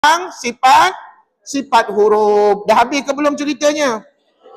sifat huruf. Dah habis ke belum ceritanya?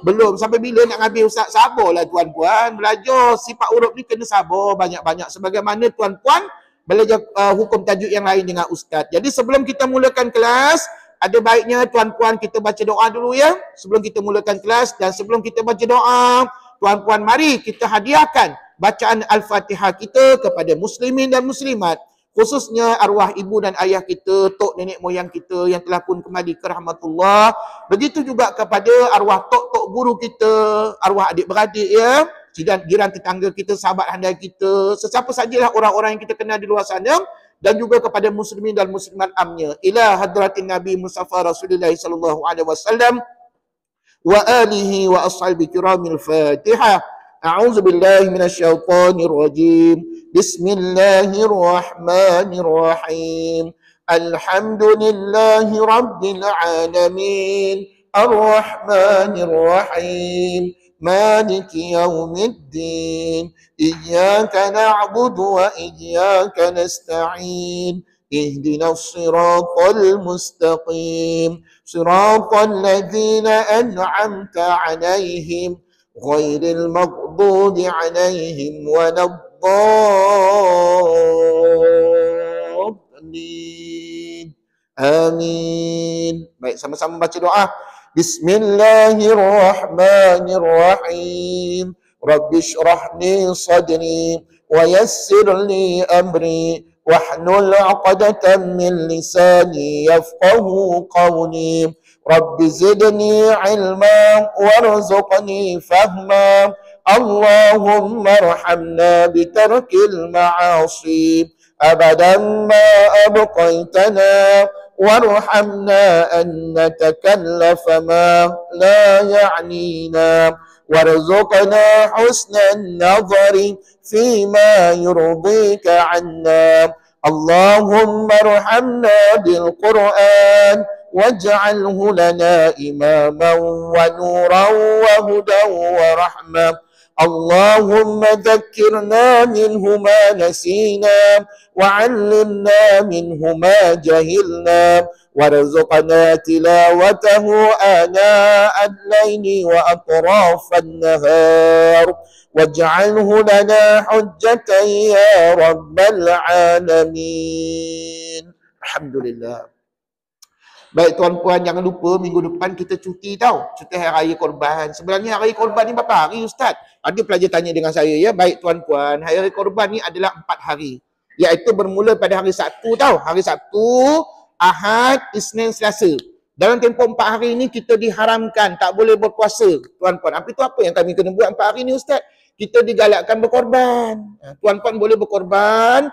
Belum. Sampai bila nak habis Ustaz? Sabarlah tuan-puan. Belajar sifat huruf ni kena sabar banyak-banyak. Sebagaimana tuan-puan belajar hukum tajuk yang lain dengan Ustaz. Jadi sebelum kita mulakan kelas, ada baiknya tuan-puan kita baca doa dulu ya. Sebelum kita mulakan kelas dan sebelum kita baca doa, tuan-puan mari kita hadiahkan bacaan Al-Fatihah kita kepada muslimin dan muslimat. Khususnya arwah ibu dan ayah kita, tok nenek moyang kita yang telah pun kembali ke rahmatullah. Begitu juga kepada arwah tok-tok guru kita, arwah adik-beradik ya, jiran tetangga kita, sahabat handai kita, sesiapa sajalah orang-orang yang kita kenal di luar sana, dan juga kepada muslimin dan muslimat amnya. Ila hadratin Nabi Mustafa Rasulullah sallallahu alaihi wasallam wa alihi wa ashabi kiramil Fatihah. A'udzu billahi minasyaitonir rajim. Bismillahirrahmanirrahim. Alhamdulillahi rabbil alamin. Arrahmanir rahim. Maliki yaumiddin. Iyyaka na'budu wa iyyaka nasta'in. Ihdinas siratal mustaqim. Siratal ladzina an'amta 'alaihim ghairil maghdubi 'alaihim waladdallin. Amin. Baik, sama-sama baca doa. Bismillahirrahmanirrahim. Rabbi shrah li sadri wa yassir li amri wahlul 'uqdatam min lisani yafqahu qawli. Rabbi zidni ilma warzuqni fahma. Allahumma arhamna bitarkil ma'asi abadan ma abqaitana warhamna an natakallafa ma la ya'nina warzuqna husnan nadhari fima yurdika 'anna. Allahumma arhamna bil Qur'an waj'alhu lana imaman wa nuran wa hudan wa rahmah. Allahumma dhakkirna minhu ma nasina wa 'allimna minhu ma jahilna warzuqna tilawatahu ana al-layli wa atrafan nahar waj'alhu lana hujjatan ya rabbal alamin. Alhamdulillah. Baik tuan-puan, jangan lupa minggu depan kita cuti tau. Cuti Hari Raya Korban. Sebenarnya Hari Raya Korban ni berapa hari Ustaz? Ada pelajar tanya dengan saya ya. Baik tuan-puan, Hari Raya Korban ni adalah 4 hari. Iaitu bermula pada hari Sabtu tau. Hari Sabtu, Ahad, Isnin, Selasa. Dalam tempoh 4 hari ni kita diharamkan tak boleh berpuasa tuan-puan. Apa itu apa yang kami kena buat 4 hari ni Ustaz? Kita digalakkan berkorban. Tuan-puan boleh berkorban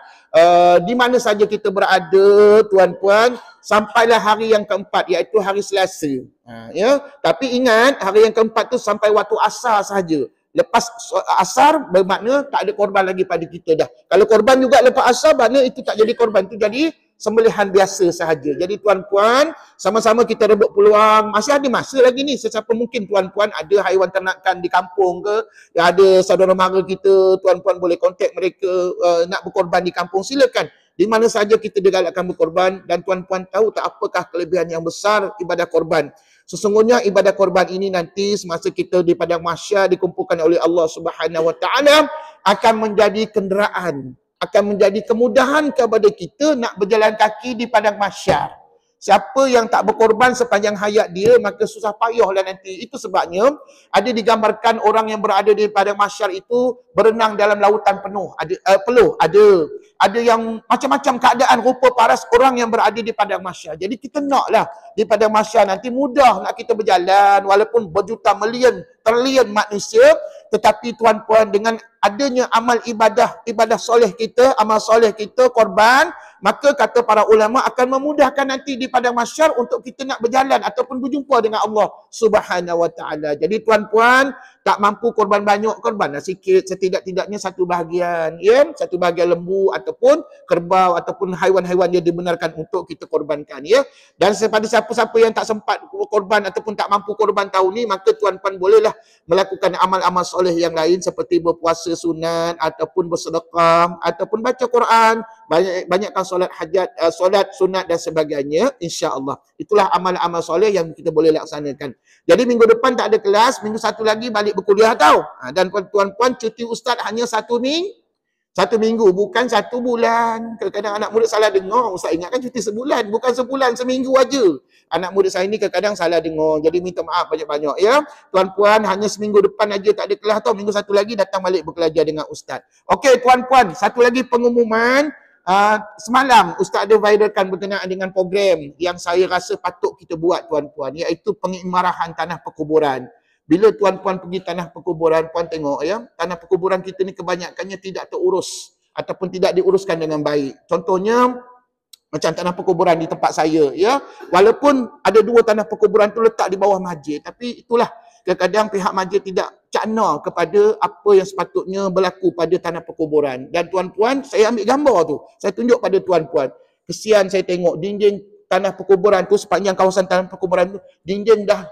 di mana saja kita berada tuan-puan sampailah hari yang keempat iaitu hari Selasa. Ya, tapi ingat hari yang keempat tu sampai waktu asar sahaja. Lepas asar bermakna tak ada korban lagi pada kita dah. Kalau korban juga lepas asar makna itu tak jadi korban, itu jadi sembelihan biasa sahaja. Jadi tuan-puan, sama-sama kita rebut peluang. Masih ada masa lagi ni. Sesiapa mungkin tuan-puan ada haiwan ternakan di kampung ke, yang ada saudara mara kita, tuan-puan boleh kontak mereka nak berkorban di kampung, silakan. Di mana saja kita digalakkan berkorban, dan tuan-puan tahu tak apakah kelebihan yang besar ibadah korban. Sesungguhnya ibadah korban ini nanti semasa kita di padang mahsyar dikumpulkan oleh Allah Subhanahu Wa Taala akan menjadi kenderaan, akan menjadi kemudahan kepada kita nak berjalan kaki di padang mahsyar. Siapa yang tak berkorban sepanjang hayat dia, maka susah payahlah nanti. Itu sebabnya ada digambarkan orang yang berada di padang mahsyar itu berenang dalam lautan penuh. Ada yang macam-macam keadaan rupa paras orang yang berada di padang mahsyar. Jadi kita naklah di padang mahsyar nanti mudah nak kita berjalan walaupun berjuta million, trilion manusia, tetapi tuan-puan dengan adanya amal ibadah soleh kita, amal soleh kita, korban, maka kata para ulama akan memudahkan nanti di padang mahsyar untuk kita nak berjalan ataupun berjumpa dengan Allah Subhanahu Wa Taala. Jadi tuan-puan tak mampu korban banyak, korbanlah sikit, setidak-tidaknya satu bahagian, ya, satu bahagian lembu ataupun kerbau ataupun haiwan-haiwan yang dibenarkan untuk kita korbankan, ya. Dan kepada siapa-siapa yang tak sempat korban ataupun tak mampu korban tahun ni, maka tuan-puan bolehlah melakukan amal-amal soleh yang lain seperti berpuasa sunat ataupun bersedekah ataupun baca Quran, banyakkan solat hajat, solat sunat dan sebagainya, insya-Allah. Itulah amal-amal soleh yang kita boleh laksanakan. Jadi minggu depan tak ada kelas, minggu satu lagi balik berkuliah tau. Dan tuan-puan cuti ustaz hanya satu minggu, bukan 1 bulan. Kadang-kadang anak murid salah dengar. Ustaz ingatkan cuti sebulan, bukan sebulan, seminggu aja. Anak murid saya ni kadang-kadang salah dengar. Jadi minta maaf banyak-banyak ya. Tuan-puan hanya seminggu depan aja tak ada kelas tau. Minggu satu lagi datang balik berkelajar dengan ustaz. Okey tuan-puan, satu lagi pengumuman. Semalam ustaz ada viralkan berkenaan dengan program yang saya rasa patut kita buat tuan-puan, iaitu pengikmarahan tanah perkuburan. Bila tuan-puan pergi tanah perkuburan, puan tengok ya, tanah perkuburan kita ni kebanyakannya tidak terurus ataupun tidak diuruskan dengan baik. Contohnya macam tanah perkuburan di tempat saya ya, walaupun ada 2 tanah perkuburan tu letak di bawah masjid, tapi itulah kadang-kadang pihak masjid tidak cakna kepada apa yang sepatutnya berlaku pada tanah perkuburan. Dan tuan-puan, saya ambil gambar tu, saya tunjuk pada tuan-puan. Kesian saya tengok dinding tanah perkuburan tu, sepanjang kawasan tanah perkuburan tu, dinding dah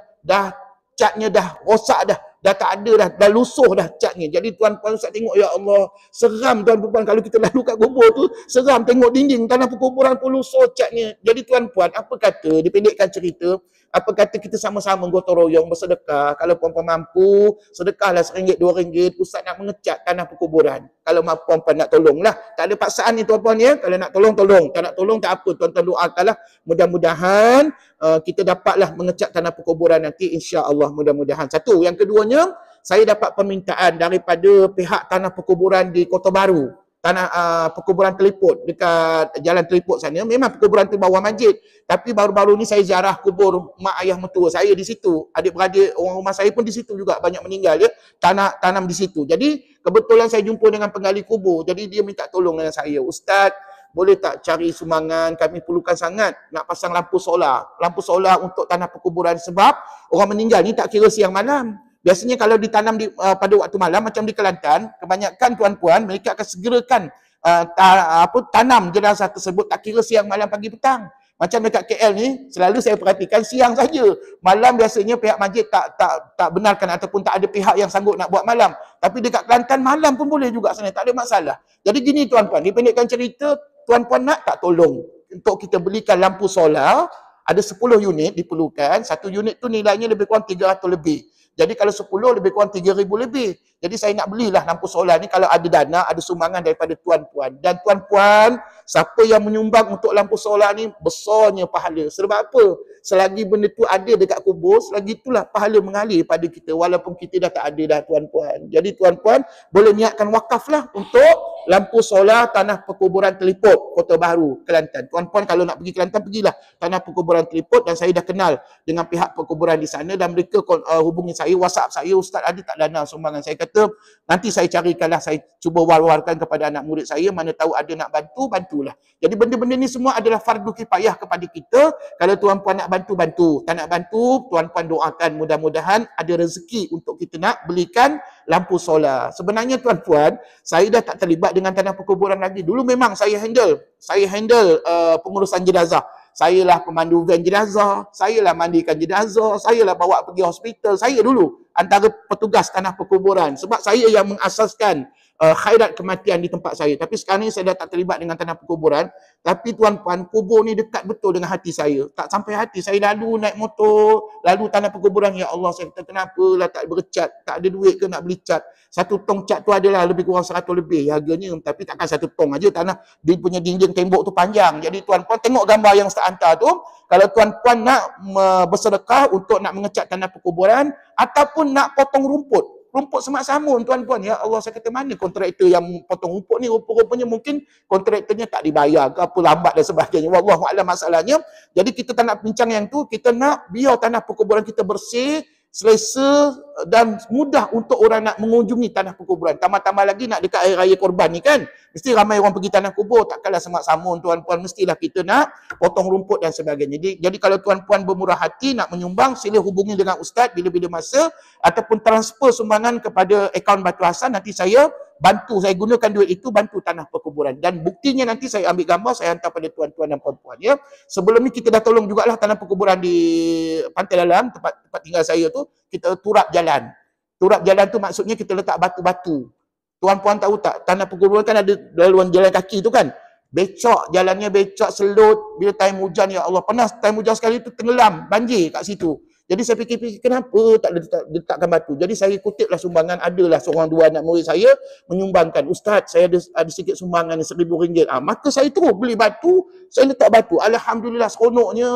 catnya dah rosak dah tak ada dah lusuh dah catnya. Jadi tuan-puan Ustaz tengok, ya Allah, seram tuan-puan kalau kita lalu kat kubur tu, seram tengok dinding tanah perkuburan pun lusuh catnya. Jadi tuan-puan, apa kata, dipendekkan cerita, apa kata kita sama-sama gotong royong bersedekah. Kalau puan-puan mampu, sedekahlah RM1, RM2, Ustaz nak mengecat tanah perkuburan. Kalau puan-puan nak tolonglah. Tak ada paksaan ni tuan-puan ya. Kalau nak tolong, tolong. Tak nak tolong, tak apa. Tuan-tuan doakanlah. Mudah-mudahan kita dapatlah mengecat tanah perkuburan nanti, insya-Allah, mudah-mudahan. Satu. Yang keduanya, saya dapat permintaan daripada pihak tanah perkuburan di Kota Baru. Tanah perkuburan Teliput, dekat Jalan Teliput sana. Memang perkuburan tu bawah masjid. Tapi baru-baru ni saya ziarah kubur mak ayah mertua saya di situ. Adik-beradik orang rumah saya pun di situ juga banyak meninggal ya. Tanam di situ. Jadi kebetulan saya jumpa dengan penggali kubur. Jadi dia minta tolong dengan saya. Ustaz, boleh tak cari sumbangan? Kami perlukan sangat nak pasang lampu solar. Lampu solar untuk tanah perkuburan sebab orang meninggal ni tak kira siang malam. Biasanya kalau ditanam pada waktu malam macam di Kelantan, kebanyakan tuan-puan mereka akan segerakan tanam jenazah tersebut tak kira siang malam pagi petang. Macam dekat KL ni selalu saya perhatikan siang saja. Malam biasanya pihak masjid tak benarkan ataupun tak ada pihak yang sanggup nak buat malam. Tapi dekat Kelantan malam pun boleh juga sana, tak ada masalah. Jadi gini tuan-puan, dipendekkan cerita, tuan-puan nak tak tolong untuk kita belikan lampu solar? Ada 10 unit diperlukan. Satu unit tu nilainya lebih kurang 300 lebih. Jadi kalau 10 lebih kurang 3,000 lebih. Jadi saya nak belilah lampu solar ni kalau ada dana, ada sumbangan daripada tuan-puan. Dan tuan-puan, siapa yang menyumbang untuk lampu solar ni, besarnya pahala. Sebab apa? Selagi benda tu ada dekat kubur, selagi itulah pahala mengalir pada kita. Walaupun kita dah tak ada dah tuan-puan. Jadi tuan-puan, boleh niatkan wakaf lah untuk lampu solar tanah perkuburan Teliput, Kota Baru, Kelantan. Tuan-puan kalau nak pergi Kelantan, pergilah tanah perkuburan Teliput. Dan saya dah kenal dengan pihak perkuburan di sana dan mereka hubungi saya, WhatsApp saya, Ustaz ada tak dana sumbangan? Saya kata, nanti saya carikanlah, saya cuba war-warkan kepada anak murid saya, mana tahu ada nak bantu, bantulah. Jadi benda-benda ni semua adalah fardu kifayah kepada kita. Kalau tuan-puan nak bantu, bantu. Tak nak bantu, tuan-puan doakan mudah-mudahan ada rezeki untuk kita nak belikan lampu solar. Sebenarnya tuan-puan, saya dah tak terlibat dengan tanah perkuburan lagi. Dulu memang saya handle pengurusan jenazah. Saya lah pemandu van jenazah, saya lah mandikan jenazah, saya lah bawa pergi hospital. Saya dulu antara petugas tanah perkuburan sebab saya yang mengasaskan khairat kematian di tempat saya. Tapi sekarang ni saya dah tak terlibat dengan tanah perkuburan. Tapi tuan-puan, kubur ni dekat betul dengan hati saya. Tak sampai hati, saya lalu naik motor, lalu tanah perkuburan, ya Allah, saya kata kenapa lah tak bercat, tak ada duit ke nak beli cat. Satu tong cat tu adalah lebih kurang 100 lebih harganya, tapi takkan satu tong aja, tanah dia punya dinding tembok tu panjang. Jadi tuan-puan tengok gambar yang Ustaz hantar tu, kalau tuan-puan nak bersedekah untuk nak mengecat tanah perkuburan ataupun nak potong rumput semak samun tuan-puan, ya Allah, saya kata mana kontraktor yang potong rumput ni, rupa-rupanya mungkin kontraktornya tak dibayar ke apa, lambat dan sebagainya, wallahu a'lam masalahnya. Jadi kita tak nak bincang yang tu, kita nak biar tanah perkuburan kita bersih, selesa dan mudah untuk orang nak mengunjungi tanah perkuburan. Tambah-tambah lagi nak dekat Hari Raya Korban ni kan, mesti ramai orang pergi tanah kubur, takkanlah semak samun tuan-puan, mestilah kita nak potong rumput dan sebagainya. Jadi kalau tuan-puan bermurah hati nak menyumbang, sila hubungi dengan ustaz bila-bila masa ataupun transfer sumbangan kepada akaun Batu Hasan, nanti saya bantu, saya gunakan duit itu bantu tanah perkuburan. Dan buktinya nanti saya ambil gambar, saya hantar pada tuan-tuan dan puan-puan ya. Sebelum ni kita dah tolong jugalah tanah perkuburan di Pantai Dalam, tempat tinggal saya tu, kita turap jalan. Turap jalan tu maksudnya kita letak batu-batu. Tuan-puan tahu tak, tanah perkuburan kan ada laluan jalan kaki tu kan. Becok, jalannya becok, selut. Bila time hujan, ya Allah. Pernah time hujan sekali tu tenggelam, banjir kat situ. Jadi saya fikir-fikir, kenapa tak letakkan batu? Jadi saya kutiplah sumbangan, adalah seorang dua anak murid saya menyumbangkan. Ustaz, saya ada sikit sumbangan ni, RM1,000. Maka saya terus beli batu, saya letak batu. Alhamdulillah, seronoknya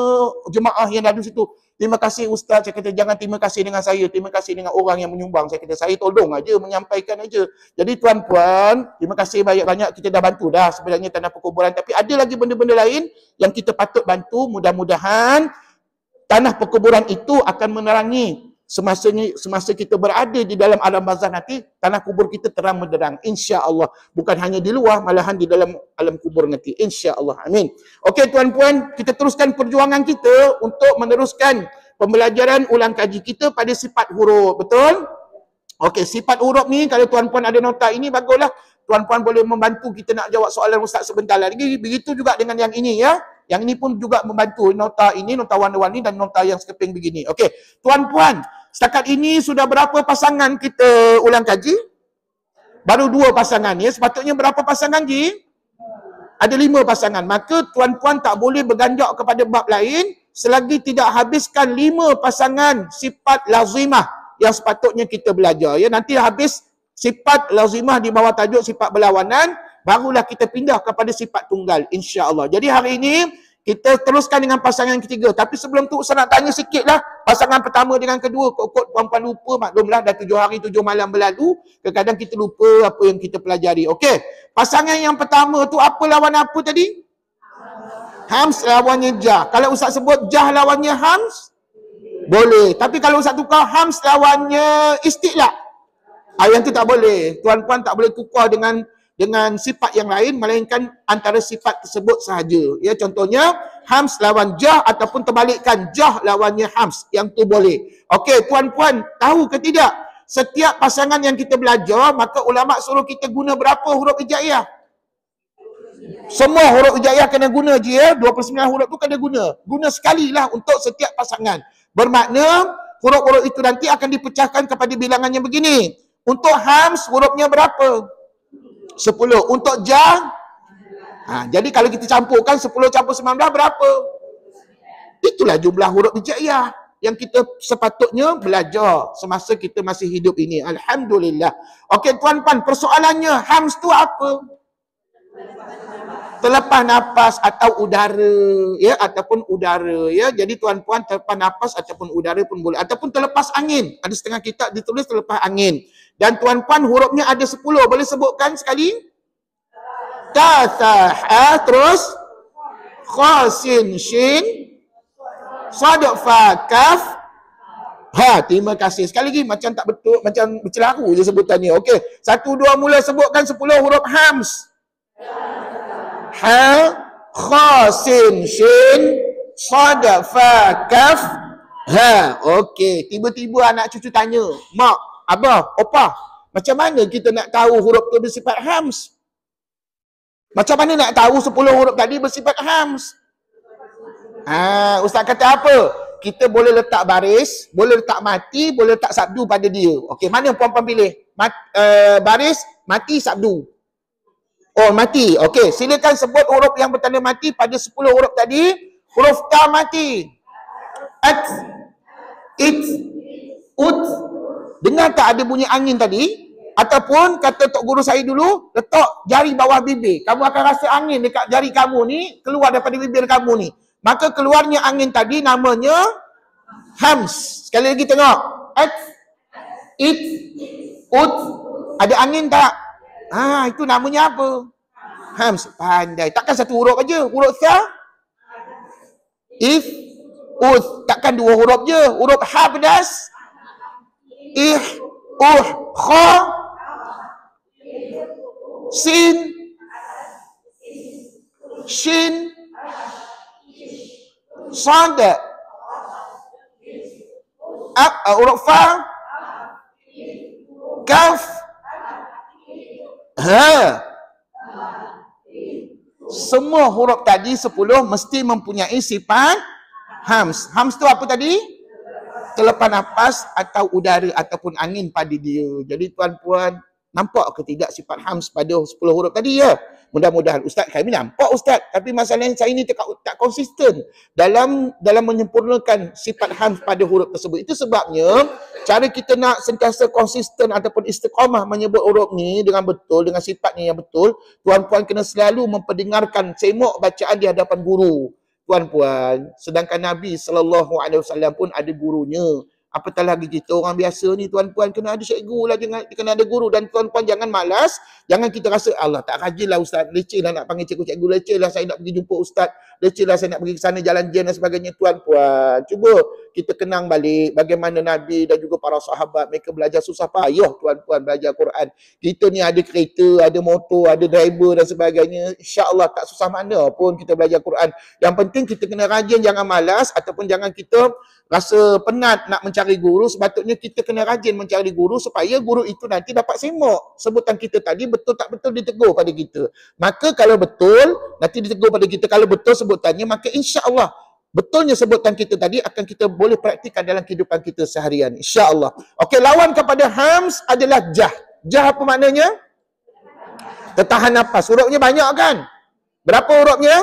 jemaah yang ada di situ. Terima kasih Ustaz. Saya kata, jangan terima kasih dengan saya, terima kasih dengan orang yang menyumbang. Saya kata, saya tolong aja, menyampaikan aja. Jadi tuan-puan, terima kasih banyak-banyak, kita dah bantu dah sebenarnya tanah perkuburan. Tapi ada lagi benda-benda lain yang kita patut bantu. Mudah-mudahan tanah perkuburan itu akan menerangi semasa kita berada di dalam alam barzakh nanti, tanah kubur kita terang menderang, insya-Allah. Bukan hanya di luar, malahan di dalam alam kubur nanti, insya-Allah. Amin. Okey tuan-puan, kita teruskan perjuangan kita untuk meneruskan pembelajaran ulang kaji kita pada sifat huruf. Betul? Okey, sifat huruf ni kalau tuan-puan ada nota ini, baguslah. Tuan-puan boleh membantu kita nak jawab soalan Ustaz sebentar lagi. Begitu juga dengan yang ini ya. Yang ini pun juga membantu, nota ini, nota warna-warni dan nota yang sekeping begini. Okey, tuan-puan, setakat ini sudah berapa pasangan kita ulang kaji? Baru 2 pasangan ya. Sepatutnya berapa pasangan Ji? Ada 5 pasangan. Maka tuan-puan tak boleh berganjak kepada bab lain selagi tidak habiskan 5 pasangan sifat lazimah yang sepatutnya kita belajar ya. Nanti habis sifat lazimah di bawah tajuk sifat berlawanan, barulah kita pindah kepada sifat tunggal, insya-Allah. Jadi hari ini kita teruskan dengan pasangan yang ketiga. Tapi sebelum tu saya nak tanya sikitlah, pasangan pertama dengan kedua, kok puan-puan lupa, maklumlah dah 7 hari 7 malam berlalu, kadang-kadang kita lupa apa yang kita pelajari. Okey, pasangan yang pertama tu apa lawan apa tadi? Hams lawannya jah. Kalau Ustaz sebut jah lawannya hams, boleh. Tapi kalau Ustaz tukar hams lawannya istiqlaq, yang tu tak boleh. Tuan-puan tak boleh tukar dengan sifat yang lain, melainkan antara sifat tersebut sahaja. Ya, contohnya hams lawan jah ataupun terbalikkan jah lawannya hams, yang tu boleh. Okey, tuan-puan tahu ke tidak? Setiap pasangan yang kita belajar, maka ulama suruh kita guna berapa huruf hijaiyah? Semua huruf hijaiyah kena guna je ya. 29 huruf tu kena guna. Guna sekali lah untuk setiap pasangan. Bermakna huruf-huruf itu nanti akan dipecahkan kepada bilangan yang begini. Untuk hams hurufnya berapa? 10. Untuk jah, jadi kalau kita campurkan 10 campur 19 berapa? Itulah jumlah huruf hijaiyah yang kita sepatutnya belajar semasa kita masih hidup ini. Alhamdulillah. Okey tuan-puan, persoalannya hams tu apa? Terlepas nafas atau udara ya, ataupun udara ya. Jadi tuan-puan, terlepas nafas ataupun udara pun boleh, ataupun terlepas angin. Ada setengah kitab ditulis terlepas angin. Dan tuan-puan hurufnya ada 10. Boleh sebutkan sekali? Ta, tha, ha, terus kha, sin, shin, sad, fa, kaf, ha. Terima kasih. Sekali lagi macam tak betul, macam bercelaru je sebutannya. Okey, 1, 2 mula sebutkan 10 huruf hams. Ha, kha, sin, shin, sad, fa, kaf, ha. Okey, tiba-tiba anak cucu tanya, mak, abah, opah, macam mana kita nak tahu huruf tu bersifat hams? Macam mana nak tahu 10 huruf tadi bersifat hams? Ustaz kata apa? Kita boleh letak baris, boleh letak mati, boleh letak sabdu pada dia. Okey, mana puan-puan pilih? Baris, mati, sabdu. Oh, mati. Okey, silakan sebut huruf yang bertanda mati pada 10 huruf tadi. Huruf ta mati. At, it, ut. Dengar tak ada bunyi angin tadi? Ataupun kata Tok Guru saya dulu, letak jari bawah bibir. Kamu akan rasa angin dekat jari kamu ni, keluar daripada bibir kamu ni. Maka keluarnya angin tadi namanya hams. Sekali lagi tengok. At, it, ut. Ada angin tak? Itu namanya apa? Hams. Pandai. Takkan satu huruf aja. Huruf sa, if, ut. Takkan 2 huruf je. Huruf ha pedas. Kha, sin, shin, sad, huruf fa, kaf, ha. Semua huruf tadi 10 mesti mempunyai sifat hams. Hams tu apa tadi? Terlepas nafas atau udara ataupun angin pada dia. Jadi tuan-puan, Nampak ke tidak sifat hams pada 10 huruf tadi ya? Mudah-mudahan Ustaz kami nampak Ustaz, tapi masalahnya saya ni tak konsisten dalam menyempurnakan sifat hams pada huruf tersebut. Itu sebabnya cara kita nak sentiasa konsisten ataupun istiqamah menyebut huruf ni dengan betul, dengan sifatnya yang betul, tuan-puan kena selalu memperdengarkan semok bacaan di hadapan guru. Tuan-puan, sedangkan Nabi SAW pun ada gurunya. Apatah lagi kita orang biasa ni tuan-puan, kena ada cikgu lah, kena ada guru. Dan tuan-puan jangan malas, jangan kita rasa Allah tak rajin lah Ustaz, leceh lah nak panggil cikgu-cikgu, leceh lah saya nak pergi jumpa Ustaz, leceh lah saya nak pergi ke sana jalan jen dan sebagainya. Tuan-puan, cuba kita kenang balik bagaimana Nabi dan juga para sahabat, mereka belajar susah payah tuan-puan belajar Quran. Kita ni ada kereta, ada motor, ada driver dan sebagainya, insya-Allah tak susah mana pun kita belajar Quran. Yang penting kita kena rajin, jangan malas ataupun jangan kita rasa penat nak mencari guru. Sepatutnya kita kena rajin mencari guru supaya guru itu nanti dapat semok sebutan kita tadi betul tak betul ditegur pada kita. Maka kalau betul nanti ditegur pada kita, kalau betul sebutannya maka insya-Allah betulnya sebutan kita tadi akan kita boleh praktikkan dalam kehidupan kita seharian, insya-Allah. Okey, lawan kepada hams adalah jah. Jah apa maknanya? Tertahan nafas. Hurufnya banyak kan? Berapa hurufnya?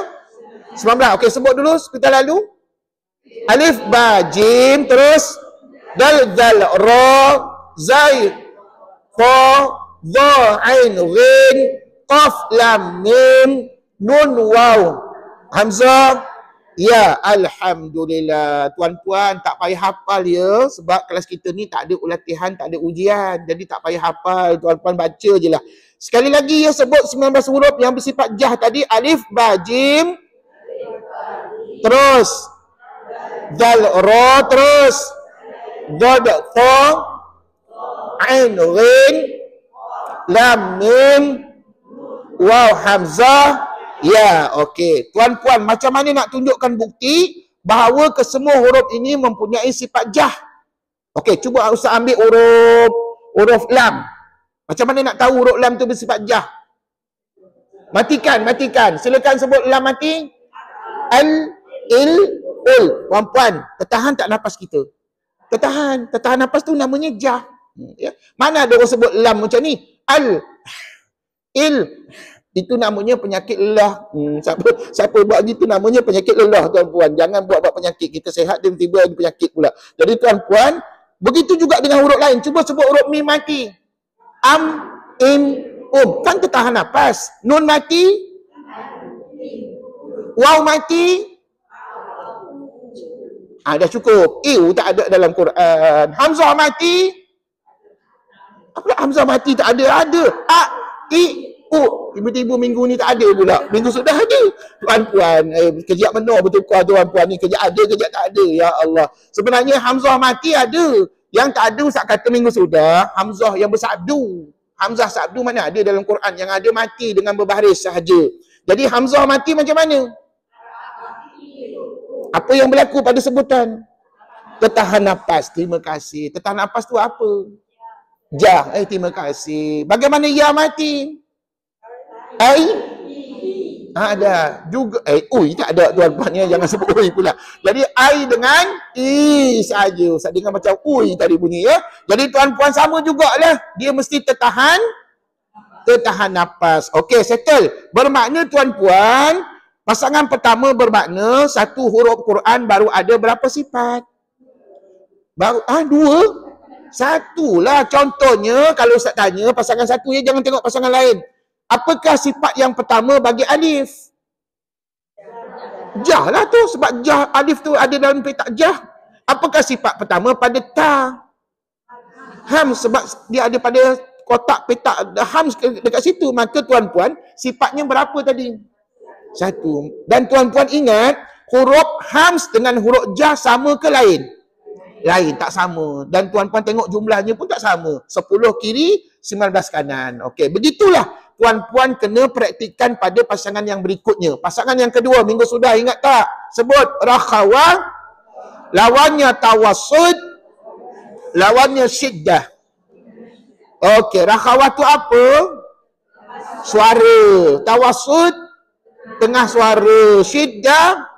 19. Okey, sebut dulu kita lalu. Alif, ba, jim, terus dal, zal, ra, zai, fa, dha, ain, ghin, qaf, lam, mim, nun, waw, hamzah, ya. Alhamdulillah. Tuan-puan tak payah hafal ya, sebab kelas kita ni tak ada latihan, tak ada ujian, jadi tak payah hafal. Tuan-puan baca je lah. Sekali lagi ya, sebut 19 huruf yang bersifat jah tadi. Alif, ba, jim, terus dal, ra, terus dad, ta, ain, ghin, lam, mim, waw, hamzah, ya. Okey, tuan-puan, macam mana nak tunjukkan bukti bahawa kesemua huruf ini mempunyai sifat jah? Okey, cuba Ustaz ambil huruf lam. Macam mana nak tahu huruf lam tu bersifat jah? Matikan. Silakan sebut lam mati. Al, il, ul. Puan-puan, tertahan tak nafas kita? Tertahan nafas tu namanya jah. Ya. Mana ada orang sebut lam macam ni? Al, il, itu namanya penyakit lelah. Siapa buat gitu namanya penyakit lelah tuan-puan. Jangan buat penyakit. Kita sehat tiba-tiba ada penyakit pula. Jadi tuan-puan, begitu juga dengan huruf lain. Cuba sebut huruf mim mati. Am, im, kan tertahan nafas. Nun mati. Waw mati. Dah cukup. Tak ada dalam Quran. Hamzah mati. Apa hamzah mati tak ada? Ada. A, I, U. Tiba-tiba minggu ni tak ada pula. Minggu sudah ada. Tuan-puan, kejap benar bertukar tuan-puan ni. Kejap ada, kejap tak ada. Ya Allah. Sebenarnya hamzah mati ada. Yang tak ada Ustaz kata minggu sudah, hamzah yang bersabdu. Hamzah sabdu mana ada dalam Quran? Yang ada mati dengan berbaris sahaja. Jadi hamzah mati macam mana? Apa yang berlaku pada sebutan? Tertahan nafas. Terima kasih. Tertahan nafas tu apa? Jah. Terima kasih. Bagaimana ya mati? Ada juga. Ui tak ada tuan-puan ya. Jangan sebut ui pula. Jadi ai dengan i saja. Ustaz dengar macam ui tadi bunyi ya. Jadi tuan-puan sama jugalah. Dia mesti tertahan nafas. Okey, settle. Bermakna tuan-puan, pasangan pertama bermakna satu huruf Quran baru ada berapa sifat? Baru dua? Satu lah. Contohnya kalau Ustaz tanya pasangan satu ya, jangan tengok pasangan lain. Apakah sifat yang pertama bagi alif? Jah lah tu. Sebab jah, alif tu ada dalam petak jah. Apakah sifat pertama pada ta? Ham, sebab dia ada pada kotak petak ham dekat situ. Maka tuan-puan, sifatnya berapa tadi? Satu. Dan tuan-puan ingat, huruf hams dengan huruf jah sama ke lain? Lain, tak sama. Dan tuan-puan tengok jumlahnya pun tak sama. 10 kiri, 19 kanan. Okey, begitulah. Tuan-puan kena praktikkan pada pasangan yang berikutnya. Pasangan yang kedua, minggu sudah ingat tak? Sebut rakhawah, lawannya tawassud, lawannya syiddah. Okey, rakhawah tu apa? Suara. Tawassud, tengah suara. Syiddah,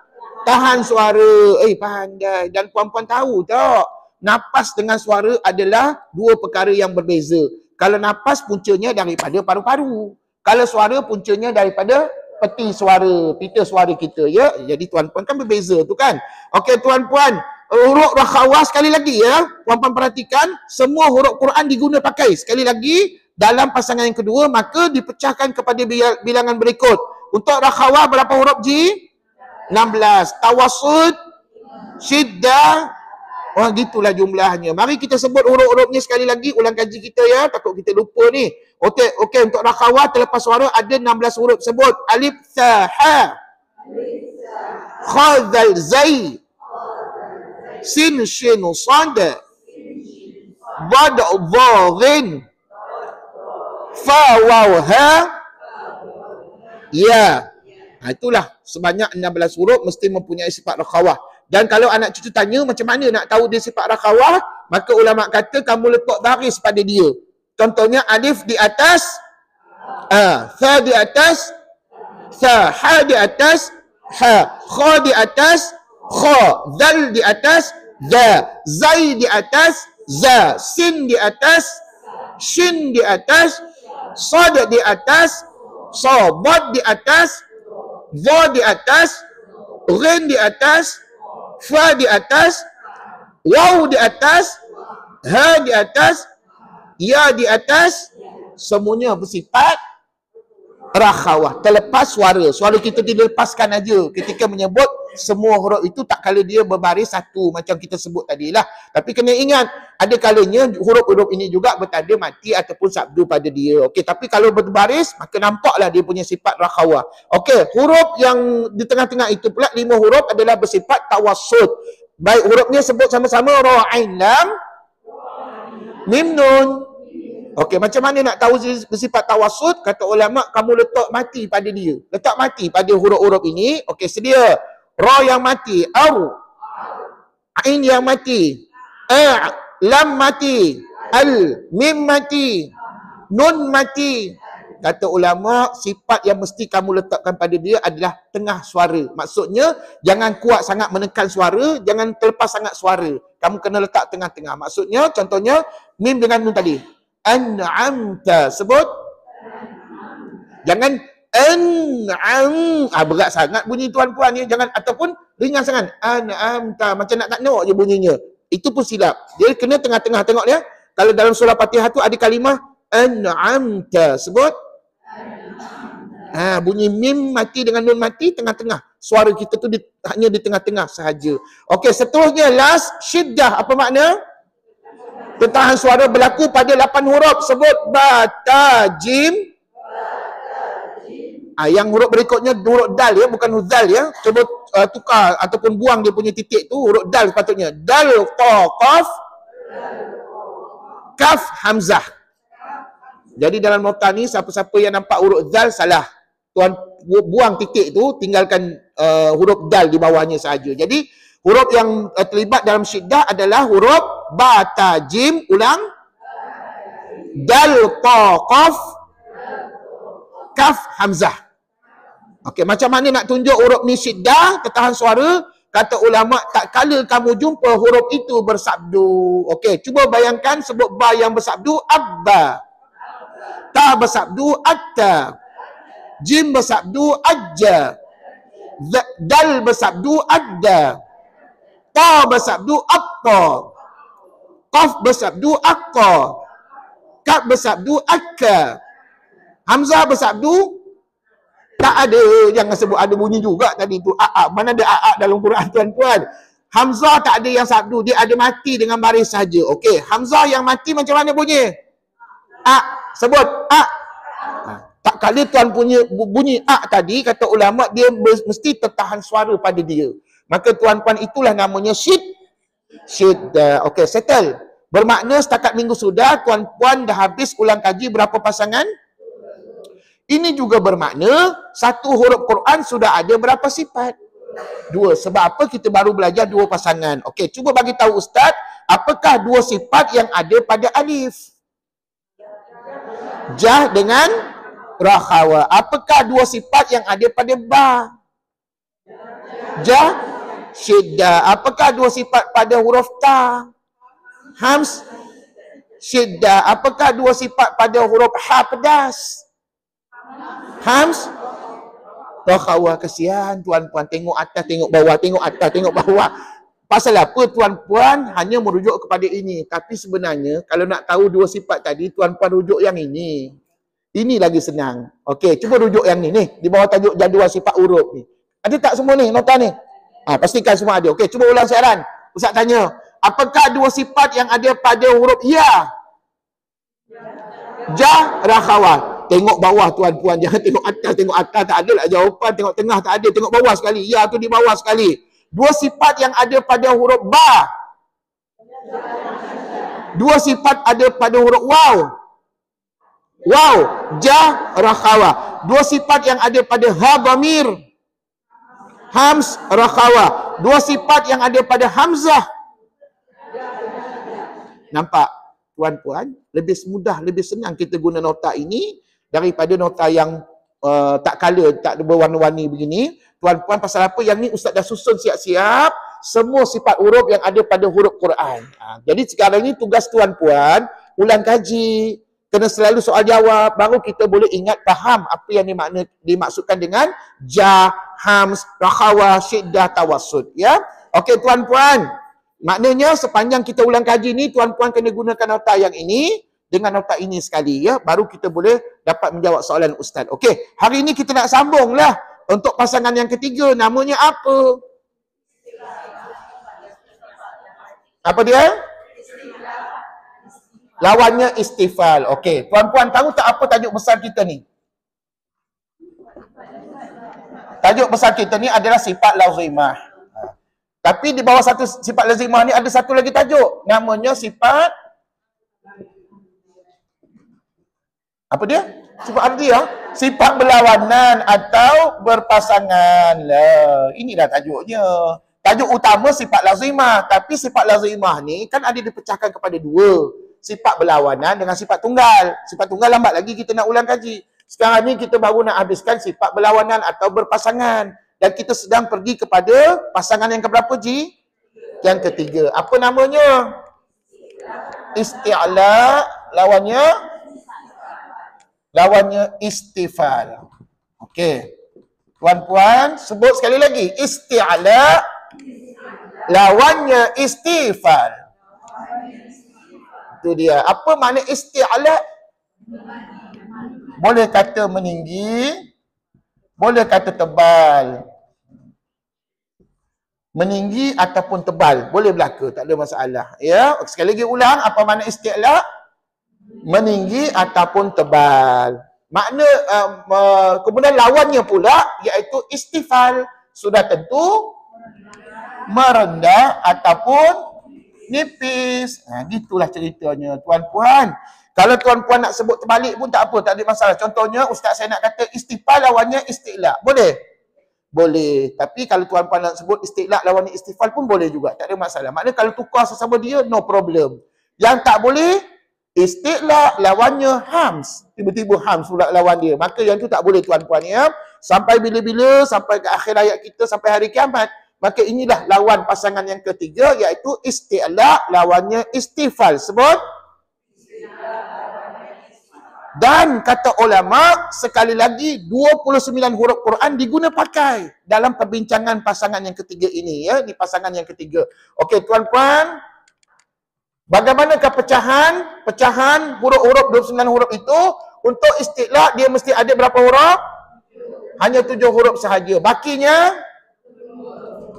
tahan suara. Pandai. Dan puan-puan tahu tak? Nafas dengan suara adalah dua perkara yang berbeza. Kalau nafas puncanya daripada paru-paru. Kalau suara puncanya daripada peti suara, pita suara kita, ya. Jadi tuan-puan kan berbeza tu kan. Okey tuan-puan, huruf rakhawah sekali lagi ya. Puan-puan perhatikan, semua huruf Quran diguna pakai. Sekali lagi, dalam pasangan yang kedua, maka dipecahkan kepada bilangan berikut. Untuk rakhawah berapa huruf Ji? 16. Tawassut, syiddah, gitulah jumlahnya. Mari kita sebut huruf-hurufnya sekali lagi, ulang kaji kita ya, takut kita lupa ni. Okey, untuk rakhawah terlepas suara ada 16 huruf. Sebut alif tha ha, kha zal zai, sin shin sad, dad dha ghin, fa waw ha, ya. Itulah sebanyak 16 huruf mesti mempunyai sifat rakhawah. Dan kalau anak cucu tanya macam mana nak tahu dia sifat rakhawah, maka ulama kata kamu letak baris pada dia. Contohnya alif di atas, tha di atas, tha, ha di atas, ha, kha di atas, kha, zal di atas, za, zai di atas, za, sin di atas, shin di atas, sad di atas, sad di atas, dha di atas, ghin di atas, fa di atas, waw di atas, ha di atas, ya di atas, semuanya bersifat rakhawah. Terlepas suara. Suara kita dilepaskan aja ketika menyebut semua huruf itu, tak kala dia berbaris satu macam kita sebut tadi lah. Tapi kena ingat, ada kalanya huruf-huruf ini juga bertanda mati ataupun sabdu pada dia. Okey, tapi kalau berbaris, maka nampaklah dia punya sifat rakhawah. Okey, huruf yang di tengah-tengah itu pula 5 huruf adalah bersifat tawassut. Baik, hurufnya sebut sama-sama, ra, ain, lam, mim, nun. Okey, macam mana nak tahu bersifat tawassut? Kata ulama, kamu letak mati pada dia. Letak mati pada huruf-huruf ini. Okey, sedia. Ra yang mati, au. Ain yang mati, a. Lam mati, al. Mim mati, nun mati. Kata ulama, sifat yang mesti kamu letakkan pada dia adalah tengah suara. Maksudnya, jangan kuat sangat menekan suara, jangan terlepas sangat suara. Kamu kena letak tengah-tengah. Maksudnya, contohnya, mim dengan nun tadi. An'amta, sebut. Jangan an'am. Berat sangat bunyi tuan-puan ni. Jangan, ataupun ringan sangat. An'amta, macam nak je bunyinya. Itu pun silap. Dia kena tengah-tengah. Tengok dia. Kalau dalam surah Fatihah tu ada kalimah an'amta, sebut. Bunyi mim mati dengan nun mati tengah-tengah. Suara kita tu hanya di tengah-tengah sahaja. Okey, seterusnya last, syiddah. Apa makna? Tentahan suara berlaku pada 8 huruf. Sebut ba, ta, jim. Yang huruf berikutnya huruf dal ya, bukan huzal ya. Cuba tukar ataupun buang dia punya titik tu. Huruf dal sepatutnya. Dal, ta, qaf, kaf, hamzah. Jadi dalam nota ni, siapa-siapa yang nampak huruf dal salah. Tuan buang titik tu, tinggalkan huruf dal di bawahnya sahaja. Jadi huruf yang terlibat dalam syiddah adalah huruf ba, ta, jim, ulang. Dal, ta, qaf, kaf, hamzah. Okey, macam mana nak tunjuk huruf ni syiddah, ketahan suara? Kata ulama, tak kala kamu jumpa huruf itu bersabdu. Okey, cuba bayangkan, sebut ba yang bersabdu, abba. Ta bersabdu, atta. Jim bersabdu, ajja. Dal bersabdu, adda. Ta bersabdu, atta. Qaf bersabdu, aqqa. Kaf bersabdu, akka. Hamzah bersabdu, tak ada. Jangan sebut ada bunyi juga tadi tu. Mana ada a dalam Quran tuan-tuan? Hamzah tak ada yang sabdu. Dia ada mati dengan baris saja. Okey, Hamzah yang mati macam mana bunyi? Sebut a. Tak kala tuan punya bunyi a tadi, kata ulama, dia mesti tertahan suara pada dia. Maka tuan-puan, itulah namanya syiddah. Okey, settle. Bermakna setakat minggu sudah, tuan-puan dah habis ulang kaji berapa pasangan? Ini juga bermakna satu huruf Quran sudah ada berapa sifat? 2. Sebab apa kita baru belajar 2 pasangan? Okey, cuba bagi tahu Ustaz, apakah 2 sifat yang ada pada alif? Jah dengan rakhawa. Apakah 2 sifat yang ada pada ba? Jah, syiddah. Apakah 2 sifat pada huruf ta? Hams, syiddah. Apakah dua sifat pada huruf ha pedas? Hams, rakhawah. Kesian tuan-puan, tengok atas, tengok bawah, tengok atas, tengok bawah. Pasal apa tuan-puan hanya merujuk kepada ini? Tapi sebenarnya kalau nak tahu dua sifat tadi, tuan-puan rujuk yang ini. Ini lagi senang. Okey, cuba rujuk yang ni. Ni, di bawah tajuk jadual sifat huruf ni. Ada tak semua ni, nota ni? Pastikan semua ada. Okey, cuba ulang siaran. Ustaz tanya, apakah dua sifat yang ada pada huruf ya? Ja, rakhawah. Tengok bawah tuan-puan, jangan tengok atas, tak ada lah jawapan, tengok tengah tak ada, tengok bawah sekali. Ya tu di bawah sekali. Dua sifat yang ada pada huruf ba. Dua sifat ada pada huruf waw. Waw, ja, rakhawah. Dua sifat yang ada pada ha dhamir. Hams, rakhawah. Dua sifat yang ada pada hamzah. Nampak? Tuan-puan, lebih mudah, lebih senang kita guna nota ini daripada nota yang tak color, tak berwarna-warni begini. Tuan-puan, pasal apa? Yang ni Ustaz dah susun siap-siap semua sifat huruf yang ada pada huruf Quran. Jadi sekarang ni tugas tuan-puan ulang kaji, kena selalu soal jawab, baru kita boleh ingat faham apa yang dimaksudkan dengan ja, hams, rakhawah, syiddah, tawassud. Ya, okey tuan-puan. Maknanya sepanjang kita ulang kaji ni, tuan-puan kena gunakan nota yang ini dengan nota ini sekali, ya, baru kita boleh dapat menjawab soalan Ustaz. Okey, hari ini kita nak sambunglah untuk pasangan yang ketiga. Namanya apa? Apa dia? Lawannya istifal. Okey, tuan-puan tahu tak apa tajuk besar kita ni? Tajuk besar kita ni adalah sifat lazimah. Tapi di bawah satu sifat lazimah ni ada satu lagi tajuk. Namanya sifat apa dia? Sifat ardiah. Sifat berlawanan atau berpasangan. Lah, inilah tajuknya. Tajuk utama sifat lazimah. Tapi sifat lazimah ni kan ada dipecahkan kepada dua. Sifat berlawanan dengan sifat tunggal. Sifat tunggal lambat lagi kita nak ulang kaji. Sekarang ni kita baru nak habiskan sifat berlawanan atau berpasangan. Dan kita sedang pergi kepada pasangan yang keberapa, Ji? Yang ketiga. Apa namanya? Isti'la. Lawannya istifal. Okey. Tuan-puan, sebut sekali lagi. Isti'la. Lawannya istifal. Itu dia. Apa makna isti'la? Boleh kata meninggi. Boleh kata tebal. Meninggi ataupun tebal. Boleh belaka. Tak ada masalah. Ya. Sekali lagi ulang. Apa makna isti'la? Meninggi ataupun tebal. Makna kemudian lawannya pula iaitu istifal. Sudah tentu merendah ataupun nipis. Gitulah ceritanya tuan-puan. Kalau tuan-puan nak sebut terbalik pun tak apa, tak ada masalah. Contohnya ustaz saya nak kata istifal lawannya isti'la. Boleh? Boleh. Tapi kalau tuan-puan nak sebut isti'la lawannya istifal pun boleh juga. Tak ada masalah. Maknanya kalau tukar sesama dia, no problem. Yang tak boleh, isti'la lawannya hams. Tiba-tiba hams pula lawan dia. Maka yang tu tak boleh tuan-puan, ya. Sampai bila-bila, sampai ke akhir hayat kita, sampai hari kiamat. Maka inilah lawan pasangan yang ketiga, iaitu isti'la lawannya istifal. Sebut? Dan kata ulama, sekali lagi 29 huruf Quran diguna pakai dalam perbincangan pasangan yang ketiga ini, ya. Ini pasangan yang ketiga. Okey tuan-puan, bagaimanakah pecahan huruf-huruf 29 huruf itu? Untuk isti'la dia mesti ada berapa huruf? Hanya 7 huruf sahaja. Bakinya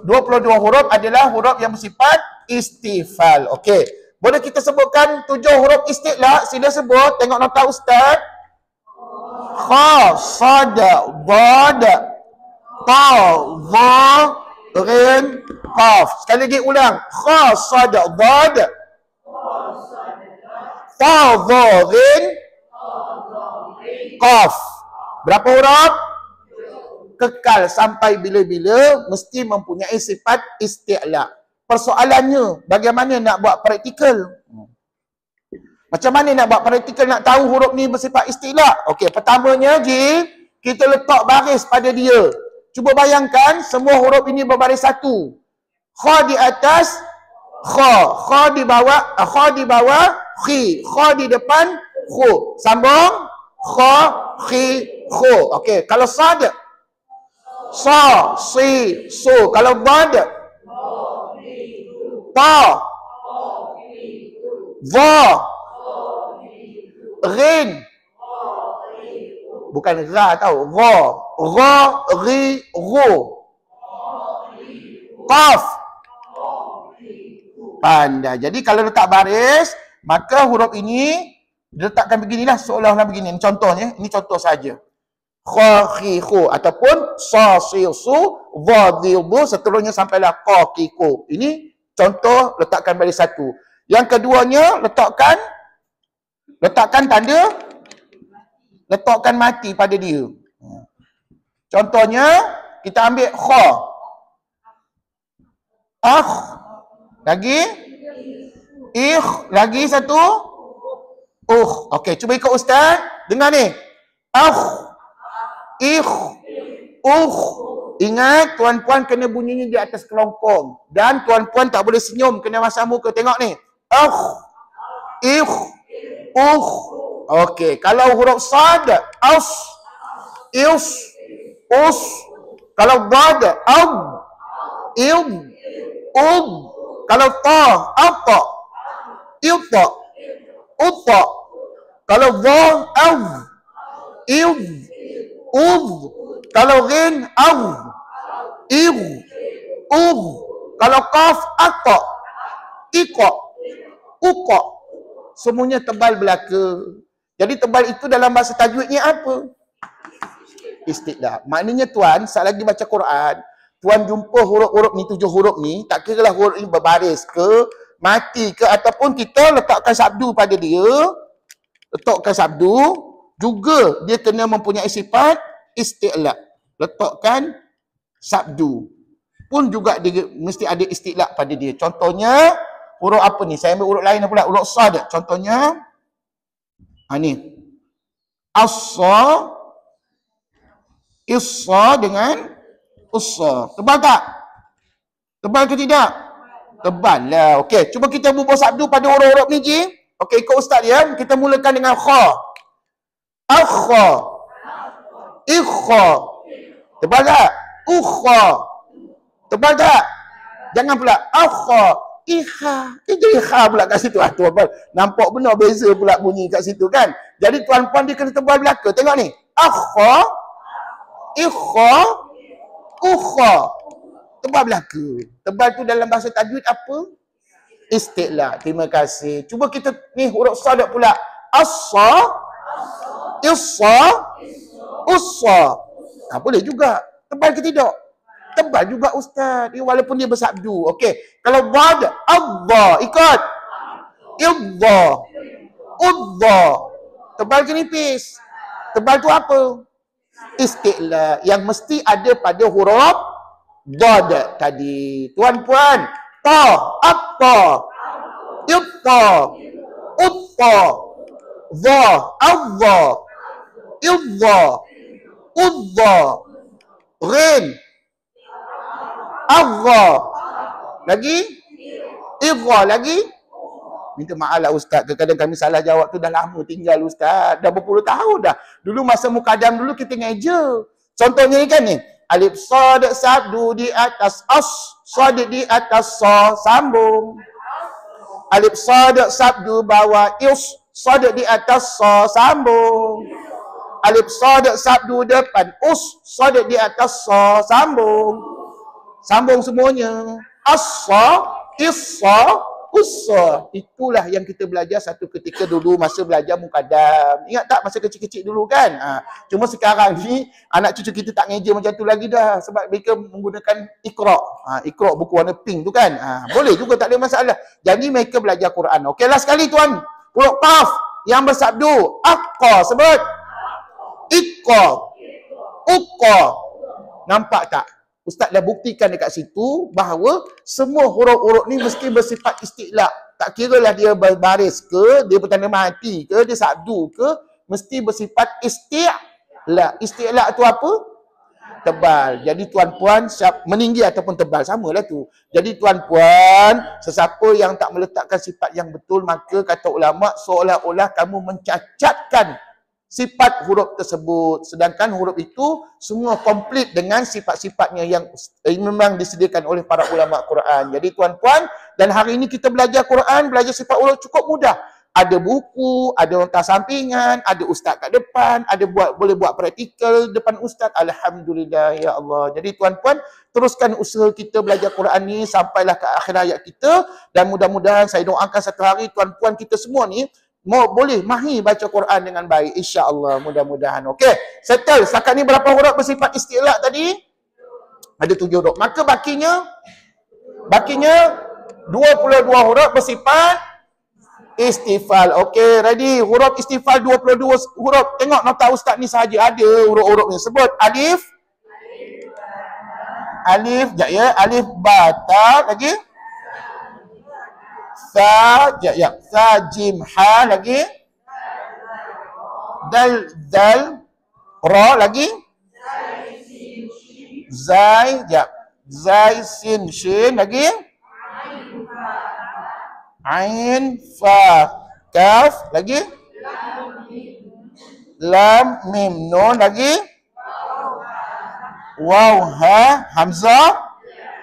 22 huruf adalah huruf yang bersifat istifal. Okey. Boleh kita sebutkan 7 huruf isti'la? Sila sebut. Tengok nota ustaz. Kha, sad, dad, ta, dha, ghin, qaf. Sekali lagi ulang. Kha, sad, dad, ta, dha, ghin, qaf. Berapa huruf? Kekal sampai bila-bila mesti mempunyai sifat isti'la. Persoalannya, bagaimana nak buat praktikal? Macam mana nak buat praktikal, nak tahu huruf ni bersifat isti'la? Okey, pertamanya, Ji, kita letak baris pada dia. Cuba bayangkan, semua huruf ini berbaris satu. Kha di atas, kha. Kha di bawah, khi. Kha di depan khu. Sambung. Kha, khi, khu. Okey, kalau sad sa, si, su. Kalau dad ta, va, rin. Bukan ra tau. Ra, ri, ru. Qaf. Pandai. Jadi kalau letak baris, maka huruf ini diletakkan beginilah, seolah-olah begini. Ini contohnya, ini contoh saja. Kha, khi, khu ataupun sa, si, su, va, di, bu, seterusnya sampailah qa, ki, ku. Ini contoh letakkan baris satu. Yang keduanya letakkan tanda, letakkan mati pada dia. Contohnya kita ambil kha. Lagi lagi satu Okey, cuba ikut ustaz. Dengar ni. Ingat tuan-puan kena bunyinya di atas kelongkong dan tuan-puan tak boleh senyum, kena masam muka. Tengok ni. Okey, kalau huruf sad us. Kalau dad kalau ta ilta. Kalau dha kalau ghin kalau qaf iqa. Semuanya tebal belaka. Jadi tebal itu dalam bahasa tajwidnya apa? Istilah. Maknanya tuan, saat lagi baca Quran, tuan jumpa huruf-huruf ni, 7 huruf ni, tak kira lah huruf ni berbaris ke, mati ke, ataupun kita letakkan sabdu pada dia, letakkan sabdu, juga dia kena mempunyai sifat isti'la. Letakkan sabdu pun juga dia mesti ada isti'la pada dia. Contohnya, huruf apa ni? Saya ambil huruf lain pula, huruf sad. Contohnya, ni. Assa, issa dengan ussa. Tebal tak? Tebal ke tidak? Tebal lah. Okey, cuba kita bubuh sabdu pada huruf-huruf ni, Ji. Okey, ikut ustaz ya. Kita mulakan dengan kha. Akha. Ikha. Tebal tak? Ukha. Tebal tak? Jangan pula akha. Ikha. Itu ikha pula kat situ. Tu apa? Nampak benar beza pula bunyi kat situ kan? Jadi tuan-puan dia kena tebal belaka. Tengok ni. Akha. Ikha. Ukha. Tebal belaka. Tebal tu dalam bahasa tajwid apa? Isti'la. Terima kasih. Cuba kita ni huruf sad pula. Assa. Issa. Ussa. Boleh juga. Tebal ke tidak? Tebal juga ustaz. Walaupun dia bersabdu. Okey. Kalau dad, adha. Ikut. Idha. Udha. Tebal ke nipis? Tebal tu apa? Isti'la. Yang mesti ada pada huruf dad tadi. Tuan-puan. Ta. Atta. Itta. Utta. Dha. Adha. Idha. Udha. Ghin. Adha. Lagi? Idha lagi? Minta maaf lah ustaz, kadang-kadang kami salah jawab tu dah lama tinggal ustaz. Dah berpuluh tahun dah. Dulu masa mukadam dulu kita ngeja. Contohnya ni kan ni. Alif sad sabdu di atas as, sad di atas sa, sambung. Alif sad sabdu bawah is, sad di atas sa, sambung. Alif sad sabdu depan us, sad di atas sa, sambung. Sambung semuanya. Assa, issa, ussa. Itulah yang kita belajar satu ketika dulu masa belajar mukadam. Ingat tak masa kecil-kecil dulu kan? Cuma sekarang ni anak cucu kita tak ngeja macam tu lagi dah. Sebab mereka menggunakan Iqra. Iqra buku warna pink tu kan? Boleh juga, tak ada masalah. Jadi mereka belajar Quran. Okey, last sekali tuan. Huruf qaf yang bersabdu. Aqqa. Sebut. Iqqa. Uqqa. Nampak tak? Ustaz dah buktikan dekat situ bahawa semua huruf-huruf ni mesti bersifat isti'la. Tak kira lah dia berbaris ke, dia bertanda mati ke, dia sabdu ke, mesti bersifat isti'la. Isti'la tu apa? tebal. Jadi tuan-puan meninggi ataupun tebal, samalah tu. Jadi tuan-puan, sesiapa yang tak meletakkan sifat yang betul, maka kata ulama seolah-olah kamu mencacatkan sifat huruf tersebut. Sedangkan huruf itu semua komplit dengan sifat-sifatnya yang memang disediakan oleh para ulama Quran. Jadi tuan-puan, dan hari ini kita belajar Quran, belajar sifat huruf cukup mudah. Ada buku, ada nota sampingan, ada ustaz kat depan, ada boleh buat praktikal depan ustaz. Alhamdulillah ya Allah. Jadi tuan-puan, teruskan usaha kita belajar Quran ni sampailah ke akhir hayat kita, dan mudah-mudahan saya doakan satu hari tuan-puan kita semua ni boleh mahir baca Quran dengan baik, insya-Allah, mudah-mudahan. Okey, settle. Setakat ni berapa huruf bersifat isti'la tadi? Ada 7 huruf. Maka bakinya 22 huruf bersifat istifal. Okey, ready? Huruf istifal 22 huruf. Tengok nota ustaz ni sahaja ada huruf-huruf ni. Sebut alif. Sekejap ya. Alif, ba, ta. Lagi? Sa, sa, jim, ha. Lagi? Dal, ra. Lagi? Zai, zai, sin, shin. Lagi? Ain, fa, kaf. Lagi? Lam, mim, nun. Lagi? Waw, ha, hamzah.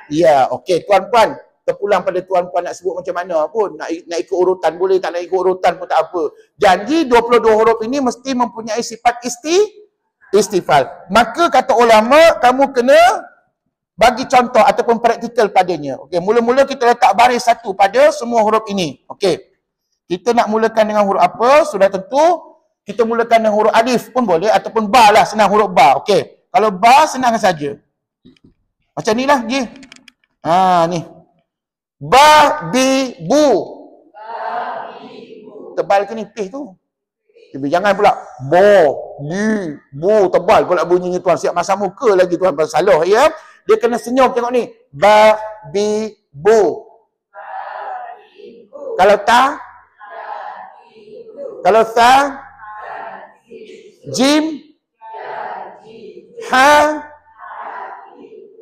Ya, okey tuan-puan. Terpulang pada tuan-puan nak sebut macam mana pun. Nak ikut urutan boleh, tak nak ikut urutan pun tak apa. Janji 22 huruf ini mesti mempunyai sifat istifal. Maka kata ulama, kamu kena bagi contoh ataupun praktikal padanya. Okey, mula-mula kita letak baris satu pada semua huruf ini. Okey. Kita nak mulakan dengan huruf apa? Sudah tentu kita mulakan dengan huruf alif pun boleh ataupun ba lah, senang huruf ba. Okey. Kalau ba senang saja. Macam ni lah, Ji. Ha, ni. Ba, bi, bu. Tebal ke nipis tu? Tapi jangan pula bo, bi, bu, tebal pula bunyinya tuan. Siap masa muka lagi tuan, salah ya. Dia kena senyum, tengok ni. Ba, bi, bu. Kalau ta? Kalau sa? Jim? Ha?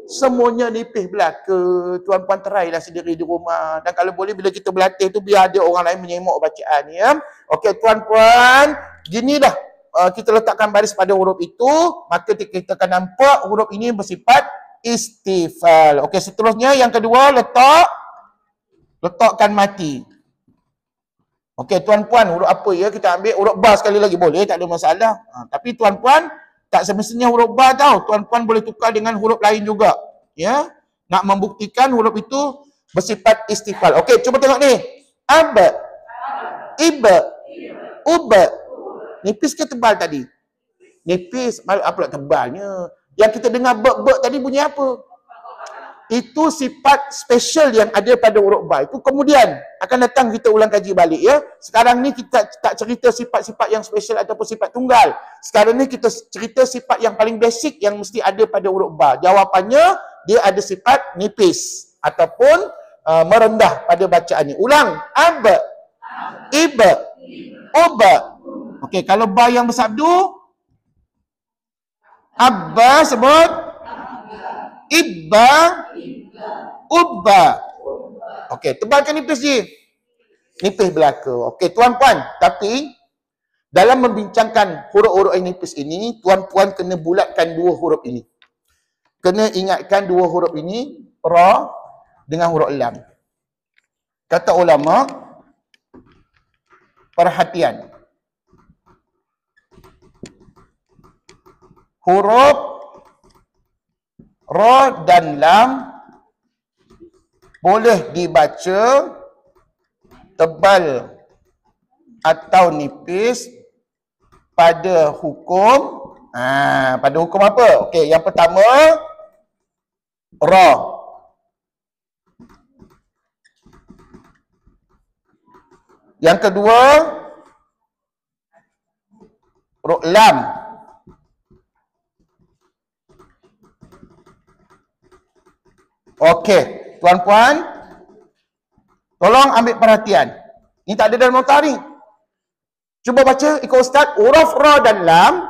Semuanya nipis belaka. Tuan-puan terailah sendiri di rumah. Dan kalau boleh bila kita berlatih tu biar ada orang lain menyemok bacaan ya. Okey tuan-puan, gini dah kita letakkan baris pada huruf itu, maka kita akan nampak huruf ini bersifat istifal. Okey, seterusnya yang kedua letakkan mati. Okey tuan-puan, huruf apa ya? Kita ambil huruf ba sekali lagi boleh, tak ada masalah. Tapi tuan-puan tak semestinya huruf ba tau. Tuan-puan boleh tukar dengan huruf lain juga. Ya. Nak membuktikan huruf itu bersifat istifal. Okey, cuba tengok ni. Ab. Ib. Ub. Nipis ke tebal tadi? Nipis. Apa pula tebalnya? Yang kita dengar be tadi bunyi apa? Itu sifat special yang ada pada huruf ba. Itu kemudian akan datang kita ulang kaji balik ya. Sekarang ni kita tak cerita sifat-sifat yang special ataupun sifat tunggal. Sekarang ni kita cerita sifat yang paling basic yang mesti ada pada huruf ba. Jawapannya dia ada sifat nipis ataupun merendah pada bacaan ni. Ulang. Ab. Ib. Ub. Okey, kalau ba yang bersabdu abba sebut ibba, ubba. Okey, tebalkan nipis je. Nipis belaka. Okey, tuan-puan. Tapi, dalam membincangkan huruf-huruf yang nipis ini, tuan-puan kena bulatkan dua huruf ini. Kena ingatkan dua huruf ini, ra dengan huruf lam. Kata ulama, perhatian. Huruf ra dan lam boleh dibaca tebal atau nipis pada hukum pada hukum apa? Okey, yang pertama ra. Yang kedua lam. Okey, tuan-puan, tolong ambil perhatian. Ini tak ada dalam nota ni. Cuba baca ikut ustaz, huruf ra dan lam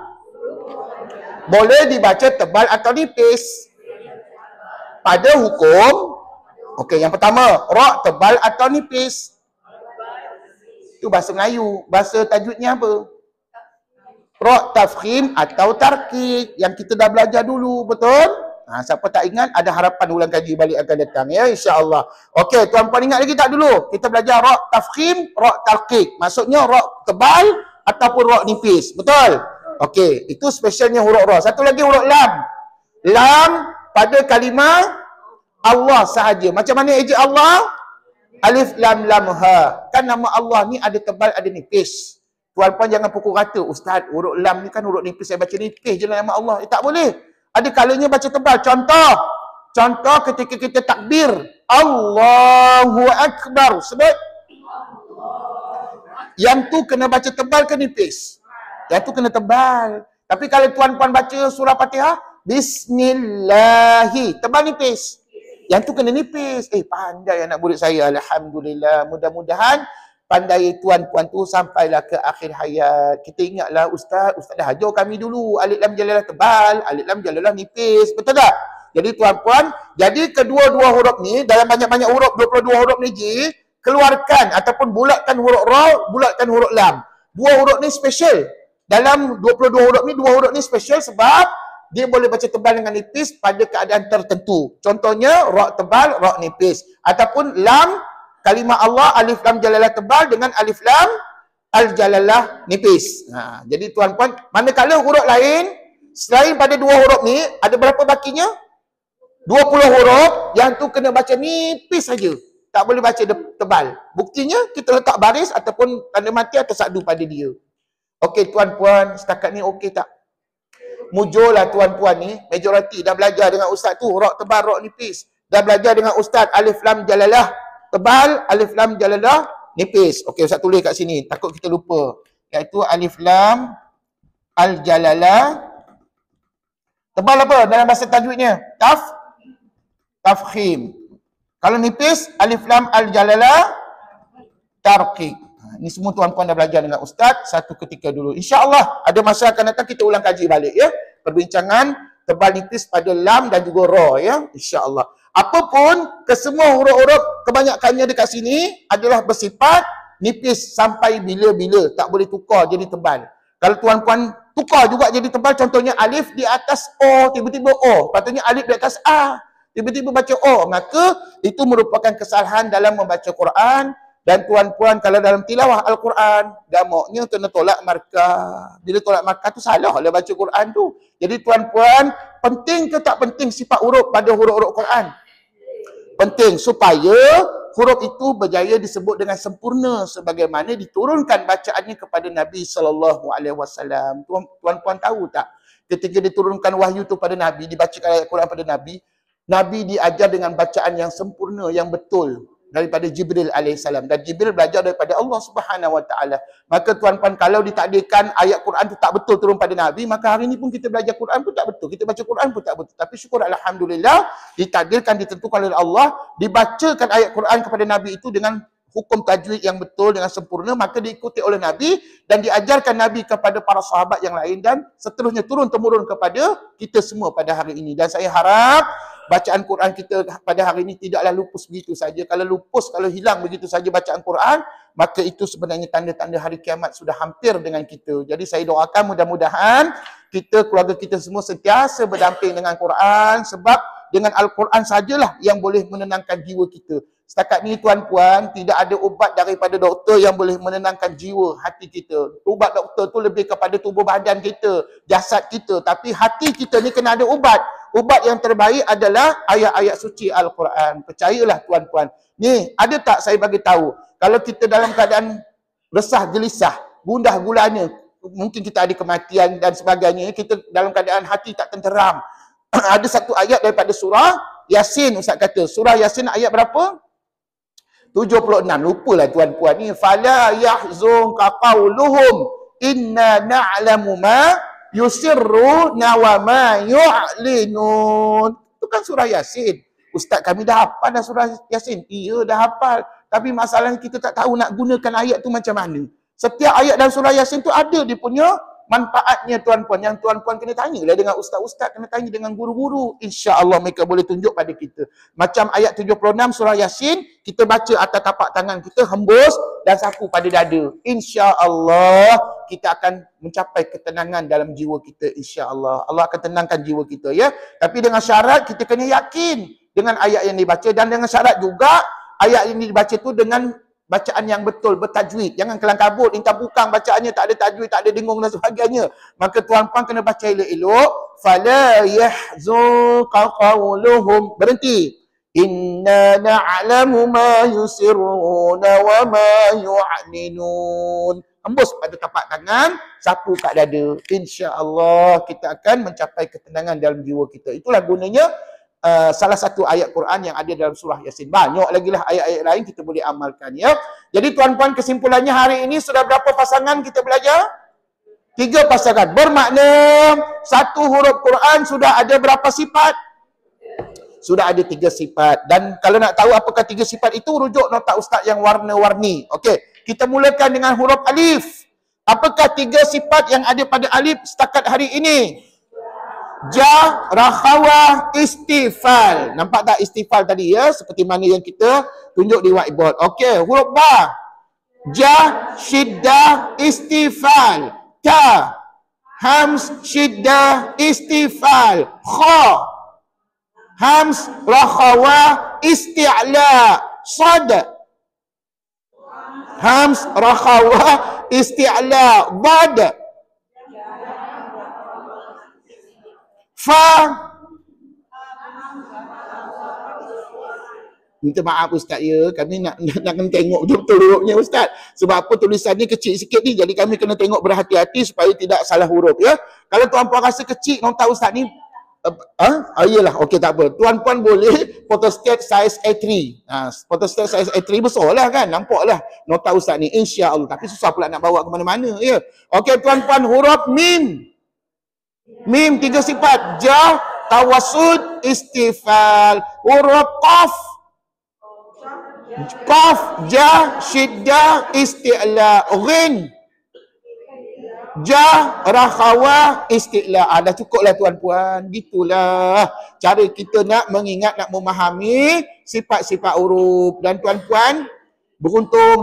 Boleh dibaca tebal atau nipis. Pada hukum, okey, yang pertama, ra tebal atau nipis. Itu bahasa Melayu. Bahasa tajwidnya apa? Ra tafkhim atau tarkik. Yang kita dah belajar dulu, betul? Siapa tak ingat, ada harapan ulang kaji balik akan datang, ya, insya-Allah. Okey, tuan-puan ingat lagi tak dulu? Kita belajar ra tafkhim, ra tarkik. Maksudnya ra tebal ataupun ra nipis. Betul? Okey, itu spesialnya huruf ra. Satu lagi huruf lam. Lam pada kalimah Allah sahaja. Macam mana ejek Allah? Alif lam lam ha. Kan nama Allah ni ada tebal, ada nipis. Tuan-puan jangan pukul rata, Ustaz, huruf lam ni kan huruf nipis, saya baca nipis je nama Allah. Tak boleh. Ada kalanya baca tebal. Contoh ketika kita takbir, Allahu Akbar. Sebut. Yang tu kena baca tebal ke nipis? Yang tu kena tebal. Tapi kalau tuan-puan baca surah Fatihah, Bismillahi, tebal nipis. Yang tu kena nipis. Pandai anak murid saya. Alhamdulillah. Mudah-mudahan pandai tuan-puan tu sampailah ke akhir hayat. Kita ingatlah Ustaz dah ajar kami dulu. Alif lam jalalah tebal, alif lam jalalah nipis. Betul tak? Jadi tuan-puan, jadi kedua-dua huruf ni, dalam banyak-banyak huruf, 22 huruf ni keluarkan ataupun bulatkan huruf ra, bulatkan huruf lam. Dua huruf ni special. Dalam 22 huruf ni, dua huruf ni special sebab dia boleh baca tebal dengan nipis pada keadaan tertentu. Contohnya, ra tebal, ra nipis. Ataupun lam, kalimah Allah, alif lam jalalah tebal dengan alif lam al-jalalah nipis. Jadi tuan-puan, manakala huruf lain, selain pada dua huruf ni, ada berapa bakinya? 20 huruf, yang tu kena baca nipis saja. Tak boleh baca tebal. Buktinya, kita letak baris ataupun tanda mati atau sakdu pada dia. Okey tuan-puan, setakat ni okey tak? Mujurlah tuan-puan ni, majoriti dah belajar dengan ustaz tu, ra tebal, ra nipis. Dah belajar dengan ustaz alif lam jalalah tebal, alif lam jalalah nipis. Okey, ustaz tulis kat sini, takut kita lupa. Iaitu alif lam al jalalah tebal apa dalam bahasa tajwidnya? Tafkhim. Kalau nipis, alif lam al jalalah tarqiq. Ini semua tuan-puan dah belajar dengan ustaz satu ketika dulu. InsyaAllah ada masa akan datang kita ulang kaji balik, ya. Perbincangan tebal nipis pada lam dan juga ra, ya. InsyaAllah. Apapun, kesemua huruf-huruf kebanyakannya dekat sini adalah bersifat nipis sampai bila-bila. Tak boleh tukar jadi tebal. Kalau tuan-puan tukar juga jadi tebal, contohnya alif di atas O, tiba-tiba O. Patutnya alif di atas A, tiba-tiba baca O. Maka itu merupakan kesalahan dalam membaca Quran. Dan tuan-puan kalau dalam tilawah Al-Quran, gamaknya kena tolak markah. Bila tolak markah tu salah lah baca Quran tu. Jadi tuan-puan, penting ke tak penting sifat huruf pada huruf-huruf Quran? Penting supaya huruf itu berjaya disebut dengan sempurna sebagaimana diturunkan bacaannya kepada Nabi SAW. Tuan-puan tahu tak? Ketika diturunkan wahyu tu pada Nabi, dibacakan ayat Quran pada Nabi, Nabi diajar dengan bacaan yang sempurna, yang betul. Daripada Jibril alaihissalam, dan Jibril belajar daripada Allah Subhanahu wa taala. Maka tuan-puan, kalau ditakdirkan ayat Quran tu tak betul turun pada Nabi, maka hari ini pun kita belajar Quran pun tak betul, kita baca Quran pun tak betul. Tapi syukur alhamdulillah, ditakdirkan, ditentukan oleh Allah, dibacakan ayat Quran kepada Nabi itu dengan hukum tajwid yang betul, dengan sempurna, maka diikuti oleh Nabi dan diajarkan Nabi kepada para sahabat yang lain dan seterusnya turun-temurun kepada kita semua pada hari ini. Dan saya harap bacaan Quran kita pada hari ini tidaklah lupus begitu saja. Kalau lupus, kalau hilang begitu saja bacaan Quran, maka itu sebenarnya tanda-tanda hari kiamat sudah hampir dengan kita. Jadi saya doakan mudah-mudahan kita, keluarga kita semua sentiasa berdamping dengan Quran, sebab dengan Al-Quran sajalah yang boleh menenangkan jiwa kita. Setakat ni tuan-puan, tidak ada ubat daripada doktor yang boleh menenangkan jiwa hati kita. Ubat doktor tu lebih kepada tubuh badan kita, jasad kita. Tapi hati kita ni kena ada ubat. Ubat yang terbaik adalah ayat-ayat suci Al-Quran. Percayalah tuan-puan. Ni, ada tak saya bagi tahu? Kalau kita dalam keadaan resah, gelisah, gundah gulana, mungkin kita ada kematian dan sebagainya, kita dalam keadaan hati tak tenteram. Ada satu ayat daripada surah Yasin, Ustaz kata. Surah Yasin ayat berapa? 76. Lupalah tuan-puan ni. Fala yahzunka qauluhum inna na'lamu ma yusirruna wa ma yu'linun. Itu kan surah Yasin. Ustaz, kami dah hafal dah surah Yasin. Iya, dah hafal. Tapi masalahnya kita tak tahu nak gunakan ayat tu macam mana. Setiap ayat dalam surah Yasin tu ada dia punya manfaatnya tuan-puan. Yang tuan-puan kena tanyalah dengan ustaz-ustaz, kena tanya dengan guru-guru. InsyaAllah mereka boleh tunjuk pada kita. Macam ayat 76 surah Yasin, kita baca atas tapak tangan kita, hembus dan sapu pada dada. InsyaAllah kita akan mencapai ketenangan dalam jiwa kita. InsyaAllah Allah akan tenangkan jiwa kita, ya. Tapi dengan syarat kita kena yakin dengan ayat yang dibaca, dan dengan syarat juga ayat yang dibaca tu dengan bacaan yang betul, bertajwid. Jangan kelang kabut, intah bukang bacaannya, tak ada tajwid, tak ada dengung dan sebagainya. Maka tuan-puan kena baca elok-elok. Fala yahzunka qawluhum. Berhenti. Inna na'lamu ma yusirruna wa ma yu'linun. Hembus pada tapak tangan, sapu kat dada. InsyaAllah kita akan mencapai ketenangan dalam jiwa kita. Itulah gunanya salah satu ayat Quran yang ada dalam surah Yasin. Banyak lagi lah ayat-ayat lain kita boleh amalkan, ya. Jadi tuan-puan, kesimpulannya hari ini sudah berapa pasangan kita belajar? 3 pasangan. Bermakna satu huruf Quran sudah ada berapa sifat? Sudah ada 3 sifat. Dan kalau nak tahu apakah 3 sifat itu, rujuk nota ustaz yang warna-warni. Okey, kita mulakan dengan huruf alif. Apakah 3 sifat yang ada pada alif setakat hari ini? Ja, rakhawah, istifal. Nampak tak istifal tadi, ya? Seperti mana yang kita tunjuk di whiteboard. Okey, huruf ba. Ja, syiddah, istifal. Ta, hams, syiddah, istifal. Kha, hams, rakhawah, isti'la. Sad, hams, rakhawah, isti'la. Dad, fa. Minta maaf ustaz, ya, kami nak kena tengok betul-betul hurufnya ustaz. Sebab apa, tulisan ni kecil sikit ni, jadi kami kena tengok berhati-hati supaya tidak salah huruf, ya. Kalau tuan-puan rasa kecil nota ustaz ni, iyalah, okey, tak apa. Tuan-puan boleh photostat size A3. Photostat size A3 besar lah kan, nampak lah nota ustaz ni, insya-Allah. Tapi susah pula nak bawa ke mana-mana, ya. Okey tuan-puan, huruf mim. Mim 3 sifat. Ja, tawasud, istifal. Huruf qaf. Qaf, ja, syiddah, isti'la. Ghin, ja, rakhawah, isti'la. Dah cukuplah tuan-puan. Gitulah cara kita nak mengingat, nak memahami sifat-sifat huruf. Dan tuan-puan, beruntung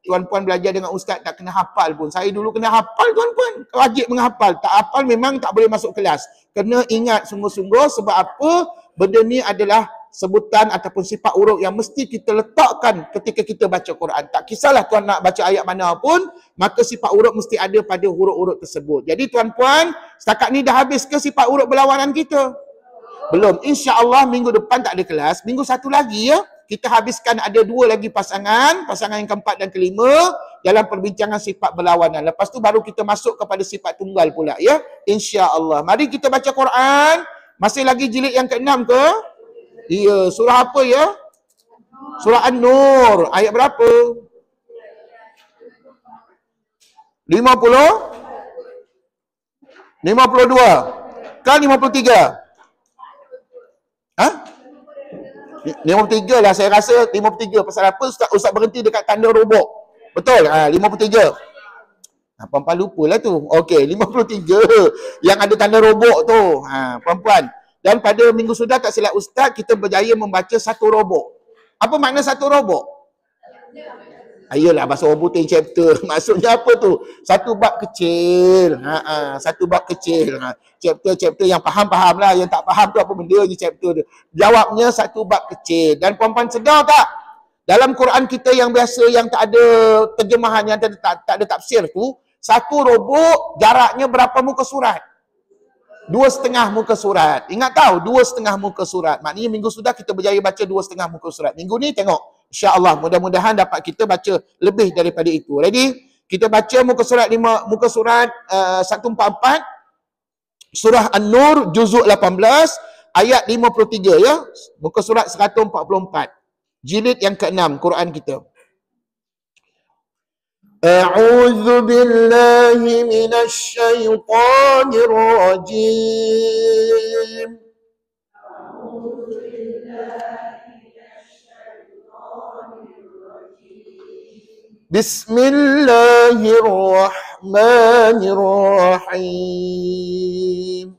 tuan-puan belajar dengan ustaz tak kena hafal pun. Saya dulu kena hafal tuan-puan. Wajib menghafal. Tak hafal memang tak boleh masuk kelas. Kena ingat sungguh-sungguh. Sebab apa? Benda ni adalah sebutan ataupun sifat huruf yang mesti kita letakkan ketika kita baca Quran. Tak kisahlah tuan nak baca ayat mana pun, maka sifat huruf mesti ada pada huruf-huruf tersebut. Jadi tuan-puan, setakat ni dah habis ke sifat huruf berlawanan kita? Belum. InsyaAllah minggu depan tak ada kelas. Minggu satu lagi, ya. Kita habiskan ada 2 lagi pasangan yang keempat dan kelima dalam perbincangan sifat berlawanan. Lepas tu baru kita masuk kepada sifat tunggal pula, ya. InsyaAllah. Mari kita baca Quran. Masih lagi jilid yang ke-6 ke? Ya, surah apa, ya? Surah An-Nur. Ayat berapa? 50? 52? Kan 53? 53 lah, saya rasa 53. Pasal apa Ustaz berhenti dekat tanda robok? Betul? 53. Puan-puan lupa lah tu. Okey, 53 yang ada tanda robok tu. Puan-puan. Dan pada minggu sudah tak silap Ustaz, kita berjaya membaca 1 robok. Apa makna 1 robok? Ayolah, bahasa Robutin chapter. Maksudnya apa tu? 1 bab kecil. 1 bab kecil. Chapter yang faham-faham lah. Yang tak faham tu apa benda je chapter tu. Jawabnya 1 bab kecil. Dan puan-puan sedar tak? Dalam Quran kita yang biasa, yang tak ada terjemahan, yang tak ada tafsir tu, 1 robok jaraknya berapa muka surat? 2,5 muka surat. Ingat tahu, 2,5 muka surat. Maknanya minggu sudah kita berjaya baca 2,5 muka surat. Minggu ni tengok. InsyaAllah, mudah-mudahan dapat kita baca lebih daripada itu. Ready? Kita baca muka surat 144. Surah An-Nur, juzuk 18, ayat 53, ya. Muka surat 144. Jilid yang ke-6, Quran kita. A'udzu billahi minasy syaithanir rajim. Bismillahirrahmanirrahim. Bismillahirrahmanirrahim.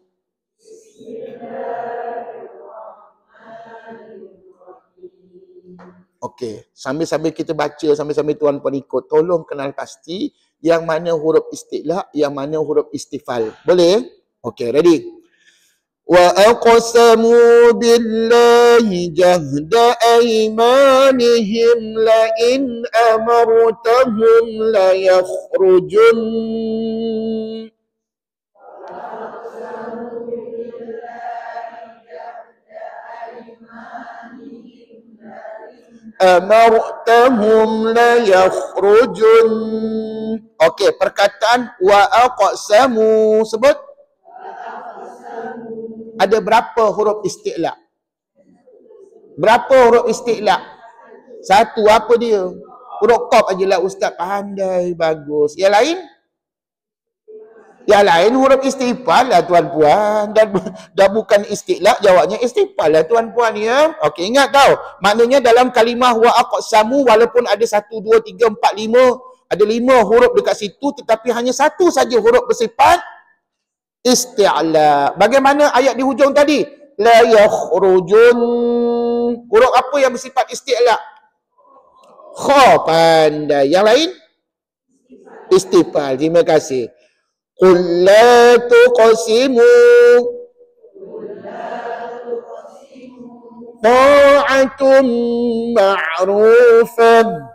Okey, sambil-sambil kita baca, sambil-sambil tuan-puan ikut, tolong kenal pasti yang mana huruf isti'la, yang mana huruf istifal. Boleh? Okey, ready? Wa aqsamu billahi jahda aymanihim la in amartahum la yakhrujun. Amartahum la yakhrujun. Okey, perkataan wa aqsamu sebut ada berapa huruf isti'la? Berapa huruf isti'la? Satu, apa dia? Huruf qaf ajalah ustaz. Pandai, bagus. Yang lain? Yang lain huruf istifal lah tuan-puan. Dan bukan isti'la, jawabnya istifal lah tuan-puan ya. Okey, ingat tau. Maknanya dalam kalimah wa aqsamu, walaupun ada 1, 2, 3, 4, 5, ada 5 huruf dekat situ, tetapi hanya satu saja huruf bersifat isti'la. Bagaimana ayat di hujung tadi? La yakhrujun. Huruf apa yang bersifat isti'la? Kha, pandai. Yang lain? Istifal. Terima kasih. Qul la tuqsimu. Ta'atun ma'rufan.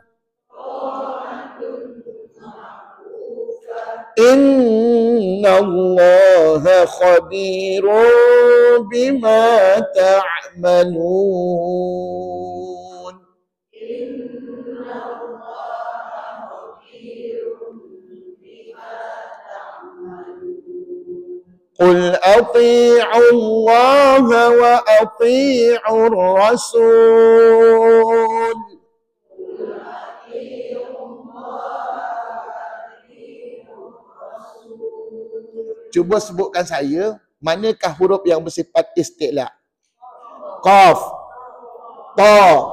Inna Allah khabirun bima ta'malun. Qul ati'u Allah wa ati'u Rasul. Cuba sebutkan saya, manakah huruf yang bersifat isti'la? Qaf, ta.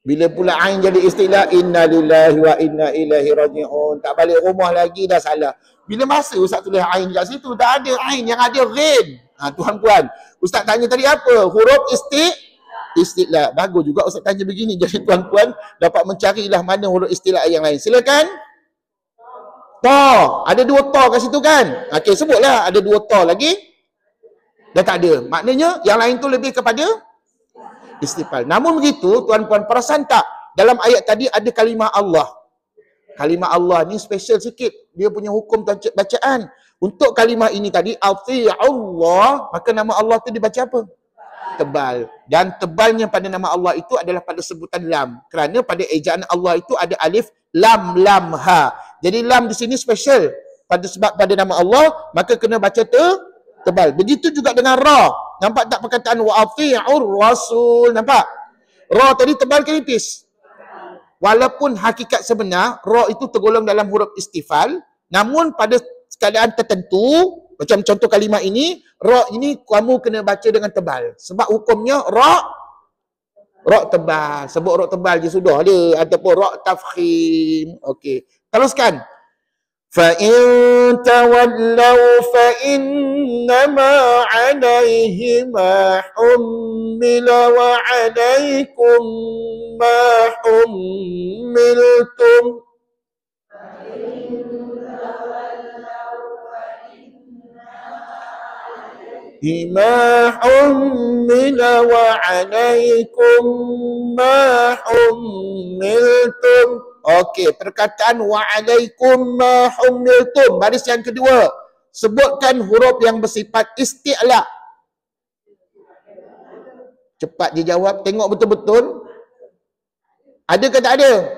Bila pula ain jadi isti'la, inna lillahi wa inna ilaihi raji'un. Tak balik rumah lagi dah salah. Bila masa ustaz tulis ain kat situ, tak ada ain, yang ada ghain. Tuan-puan, ustaz tanya tadi apa? Huruf isti'la. Bagus juga ustaz tanya begini. Jadi tuan-puan dapat mencarilah mana huruf isti'la yang lain. Silakan. Ta. Ada 2 ta kat situ kan? Okey, sebutlah ada 2 ta lagi. Dah tak ada. Maknanya yang lain tu lebih kepada istifal. Namun begitu, tuan-puan perasan tak? Dalam ayat tadi ada kalimah Allah. Kalimah Allah ni special sikit. Dia punya hukum bacaan. Untuk kalimah ini tadi, Ati'ullah, maka nama Allah tu dibaca apa? Tebal. Dan tebalnya pada nama Allah itu adalah pada sebutan lam. Kerana pada ejaan Allah itu ada alif, lam, lam, ha. Jadi lam di sini special. Sebab pada nama Allah, maka kena baca tebal. Begitu juga dengan ra. Nampak tak perkataan wa ati'ur rasul? Nampak? Ra tadi tebal ke nipis? Walaupun hakikat sebenar, ra itu tergolong dalam huruf istifal. Namun pada keadaan tertentu, macam contoh kalimah ini, ra ini kamu kena baca dengan tebal. Sebab hukumnya ra tebal. Sebut ra tebal je sudah dia. Ataupun ra tafkhim. Okey. Teruskan. فَإِن تَوَلَّوْا فَإِنَّمَا عَلَيْهِ مَا حُمِّلَ وَعَلَيْكُمْ مَا حُمِّلْتُمْ. مَا حُمِّلَ وَعَلَيْكُمْ مَا حُمِّلْتُمْ. Okey, perkataan wa'alaikum ma humiltum. Baris yang kedua. Sebutkan huruf yang bersifat isti'la. Cepat dia jawab. Tengok betul-betul. Ada ke tak ada?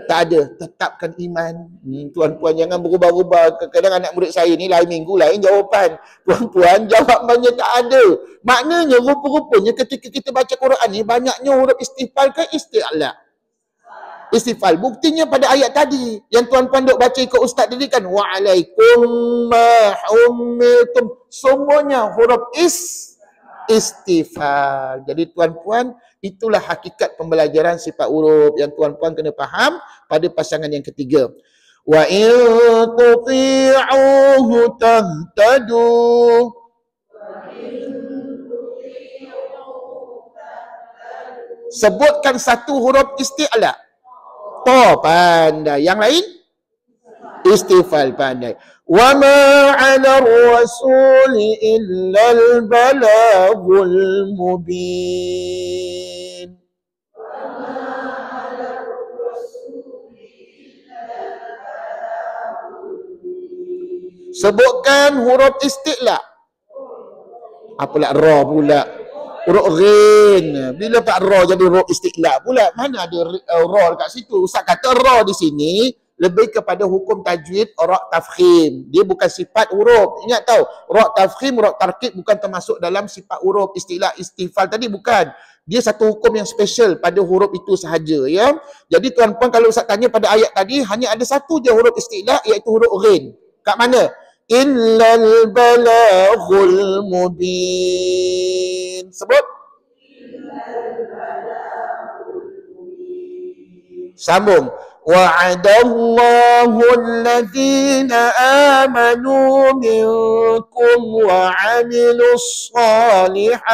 Tak ada. Tetapkan iman. Tuan-puan jangan berubah-ubah. Kadang-kadang anak murid saya ni lain minggu lain jawapan. Tuan-puan jawapannya tak ada. Maknanya rupa-rupanya ketika kita baca Quran ni banyaknya huruf istifal ke isti'la. Istifal. Buktinya pada ayat tadi yang tuan-puan duk baca ikut ustaz tadi kan, wa'alaikum ma humiltum. Semuanya huruf istifal. Jadi tuan-puan, itulah hakikat pembelajaran sifat huruf yang tuan-puan kena faham pada pasangan yang ketiga. Wa in tuti'uhu tahtadu. Sebutkan satu huruf isti'la. Ta pandai. Yang lain? Istifal pandai. Wa ma 'ala ar-rasuli illa al-balaghul mubin. Sebutkan huruf isti'la. Apalah ra pula. Huruf ghin. Bila tak ra jadi huruf isti'la pula? Mana ada ra dekat situ? Ustaz kata ra di sini lebih kepada hukum tajwid ra tafkhim. Dia bukan sifat huruf. Ingat tahu, ra tafkhim, ra tarkib bukan termasuk dalam sifat huruf. Istilah istifal tadi bukan. Dia satu hukum yang special pada huruf itu sahaja, ya. Jadi tuan-puan, kalau Ustaz tanya pada ayat tadi, hanya ada satu je huruf istilah, iaitu huruf ghin. Kat mana? Illal balaghul mubin. Sebut. Sambung. Wa'adallahu alladhina amanu minkum wa 'amilus shalihat.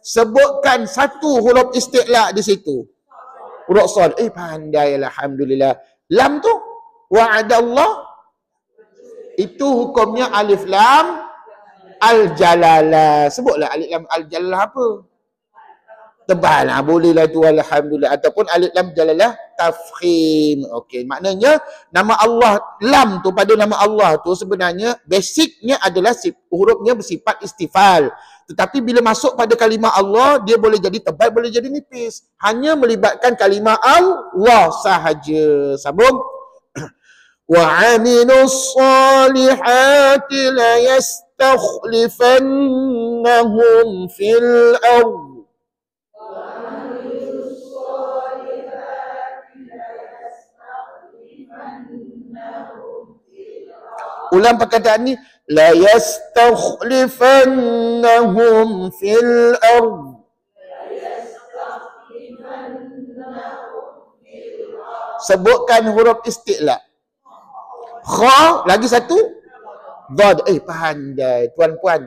Sebutkan satu huruf isti'la di situ. Huruf shad. Pandai, alhamdulillah. Lam tu wa'adallah, itu hukumnya alif lam al-jalalah. Sebutlah alif lam al-jalalah apa? Tebal lah, bolehlah tu, alhamdulillah. Ataupun alif lam jalalah tafkhim. Okey, maknanya nama Allah, lam tu pada nama Allah tu sebenarnya basicnya adalah hurufnya bersifat istifal. Tetapi bila masuk pada kalimah Allah, dia boleh jadi tebal, boleh jadi nipis. Hanya melibatkan kalimah Allah sahaja. Sambung. وَعَمِلُوا الصَّالِحَاتِ لَيَسْتَخْلِفَنَّهُمْ فِي الْأَرْضِ. Ulang perkataan ni. لَيَسْتَخْلِفَنَّهُمْ فِي الْأَرْضِ. Sebutkan huruf isti'la. Kha, lagi satu. Dad. Pandai. Tuan-puan,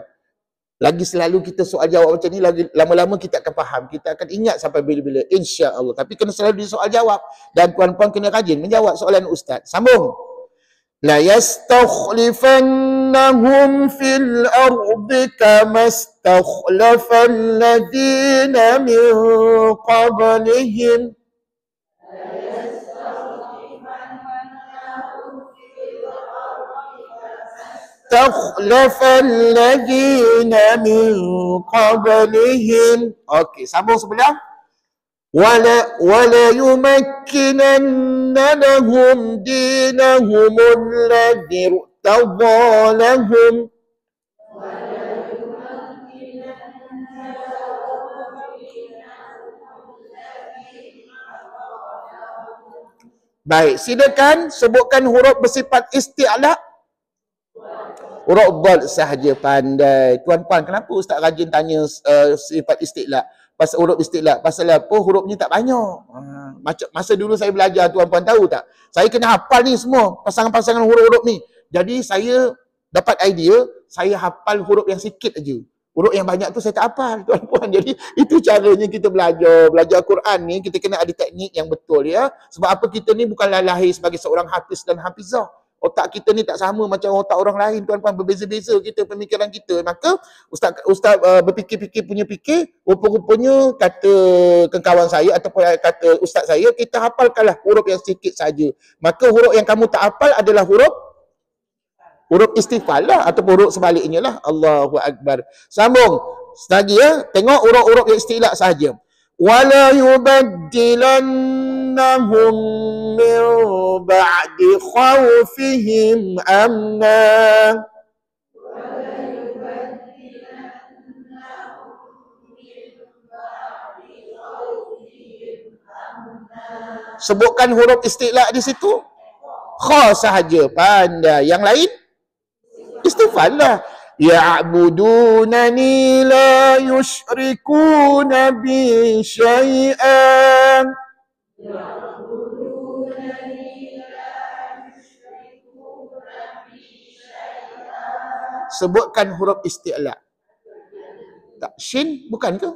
lagi selalu kita soal jawab macam ni, lagi lama-lama kita akan faham. Kita akan ingat sampai bila-bila, insya-Allah. Tapi kena selalu di soal jawab. Dan tuan-puan kena rajin menjawab soalan ustaz. Sambung. La yastakhlifannahum fil ardi kama istakhlafal ladina min qablihim. استخلف الذين من قبلهم. Okey, sambung sebelah. ولا يمكنن لهم دينهم الذي ارتضى لهم. Baik, silakan sebutkan huruf bersifat isti'la. Huruf dal sahaja. Pandai. Tuan-puan, kenapa ustaz rajin tanya sifat isti'la? Pasal huruf isti'la. Pasal apa? Hurufnya tak banyak. Macam masa dulu saya belajar, tuan-puan tahu tak? Saya kena hafal ni semua, pasangan-pasangan huruf-huruf ni. Jadi saya dapat idea, saya hafal huruf yang sikit aja. Huruf yang banyak tu saya tak hafal, tuan-puan. Jadi itu caranya kita belajar. Belajar Quran ni, kita kena ada teknik yang betul, ya. Sebab apa, kita ni bukanlah lahir sebagai seorang hafiz dan hafizah. Otak kita ni tak sama macam otak orang lain, tuan-puan. Berbeza-beza kita, pemikiran kita. Maka ustaz berfikir-fikir punya fikir, rupa-rupanya kata kawan saya ataupun kata ustaz saya, kita hafalkanlah huruf yang sikit saja. Maka huruf yang kamu tak hafal adalah huruf istifal lah, ataupun huruf sebaliknya lah. Allahu Akbar. Sambung lagi, ya. Tengok huruf-huruf yang istilah sahaja. وَلَا يُبَدِّلَنَّهُمْ مِنْ بَعْدِ خَوْفِهِمْ أَمْنًا. Sebutkan huruf istilah di situ. Kha sahaja. Pandai. Yang lain? Istifal lah. Ya'budunani la yushrikuna bi syai'an. Sebutkan huruf isti'la. Tak, shin bukan ke?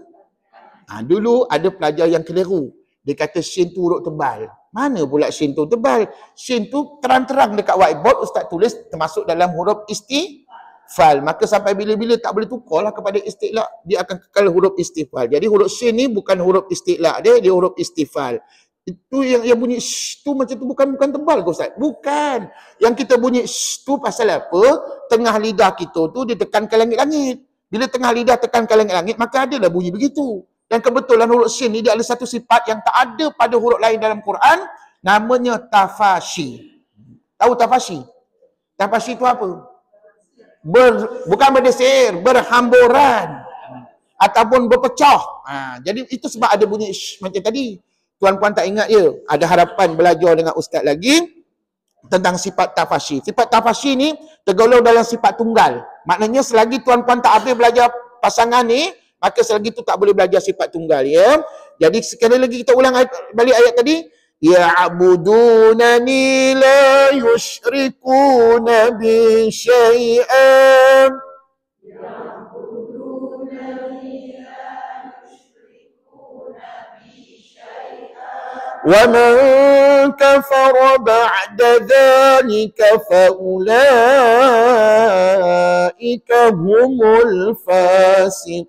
Dulu ada pelajar yang keliru. Dia kata shin tu huruf tebal. Mana pula shin tu tebal? Shin tu terang-terang dekat whiteboard Ustaz tulis termasuk dalam huruf istifal. Maka sampai bila-bila tak boleh tukarlah kepada isti'la. Dia akan kekal huruf istifal. Jadi huruf shin ni bukan huruf isti'la dia huruf istifal. Itu yang bunyi sh tu macam tu bukan tebal ke Ustaz? Bukan. Yang kita bunyi sh tu pasal apa? Tengah lidah kita tu dia tekankan langit-langit. Bila tengah lidah tekankan langit-langit, maka adalah bunyi begitu. Dan kebetulan huruf shin ni dia ada satu sifat yang tak ada pada huruf lain dalam Quran, namanya tafashi. Tahu tafashi? Tafashi tu apa? Bukan berdesir, berhamburan ataupun berpecah. Jadi itu sebab ada bunyi sh macam tadi. Tuan-puan tak ingat ya? Ada harapan belajar dengan ustaz lagi tentang sifat tafashi. Sifat tafashi ni tergolong dalam sifat tunggal. Maknanya selagi tuan-puan tak habis belajar pasangan ni, maka selagi tu tak boleh belajar sifat tunggal, ya. Jadi sekali lagi kita ulang balik ayat tadi. Ya'budunani la yushrikuna bi syai'an. وَمَنْ كَفَرَ بَعْدَ ذَلِكَ فَأُولَئِكَ هُمُ الْفَاسِقُونَ.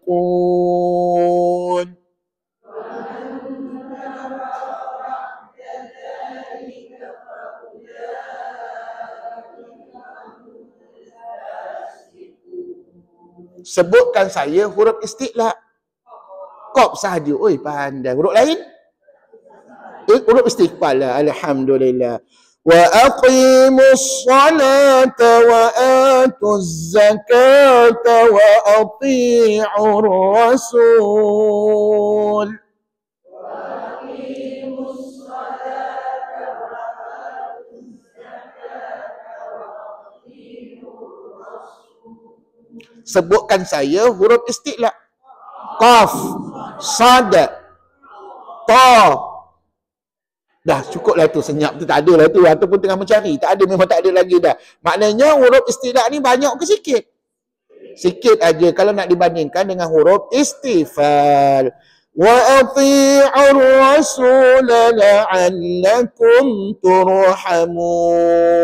Sebutkan saya huruf isti'la. Qaf sahaja. Oi, pandai. Huruf lain? Huruf istighfar lah. Alhamdulillah. Wa aqimus salata wa atuz zakata wa ati'ur rasul. Sebutkan saya huruf isti'la. Qaf, sad, ta. Dah cukuplah tu, senyap tu tak ada lah tu, ataupun tengah mencari, tak ada, memang tak ada lagi dah. Maknanya huruf isti'la ni banyak ke sikit? Sikit aja kalau nak dibandingkan dengan huruf istifal. Wa ati'ur rasul la'allakum turhamun.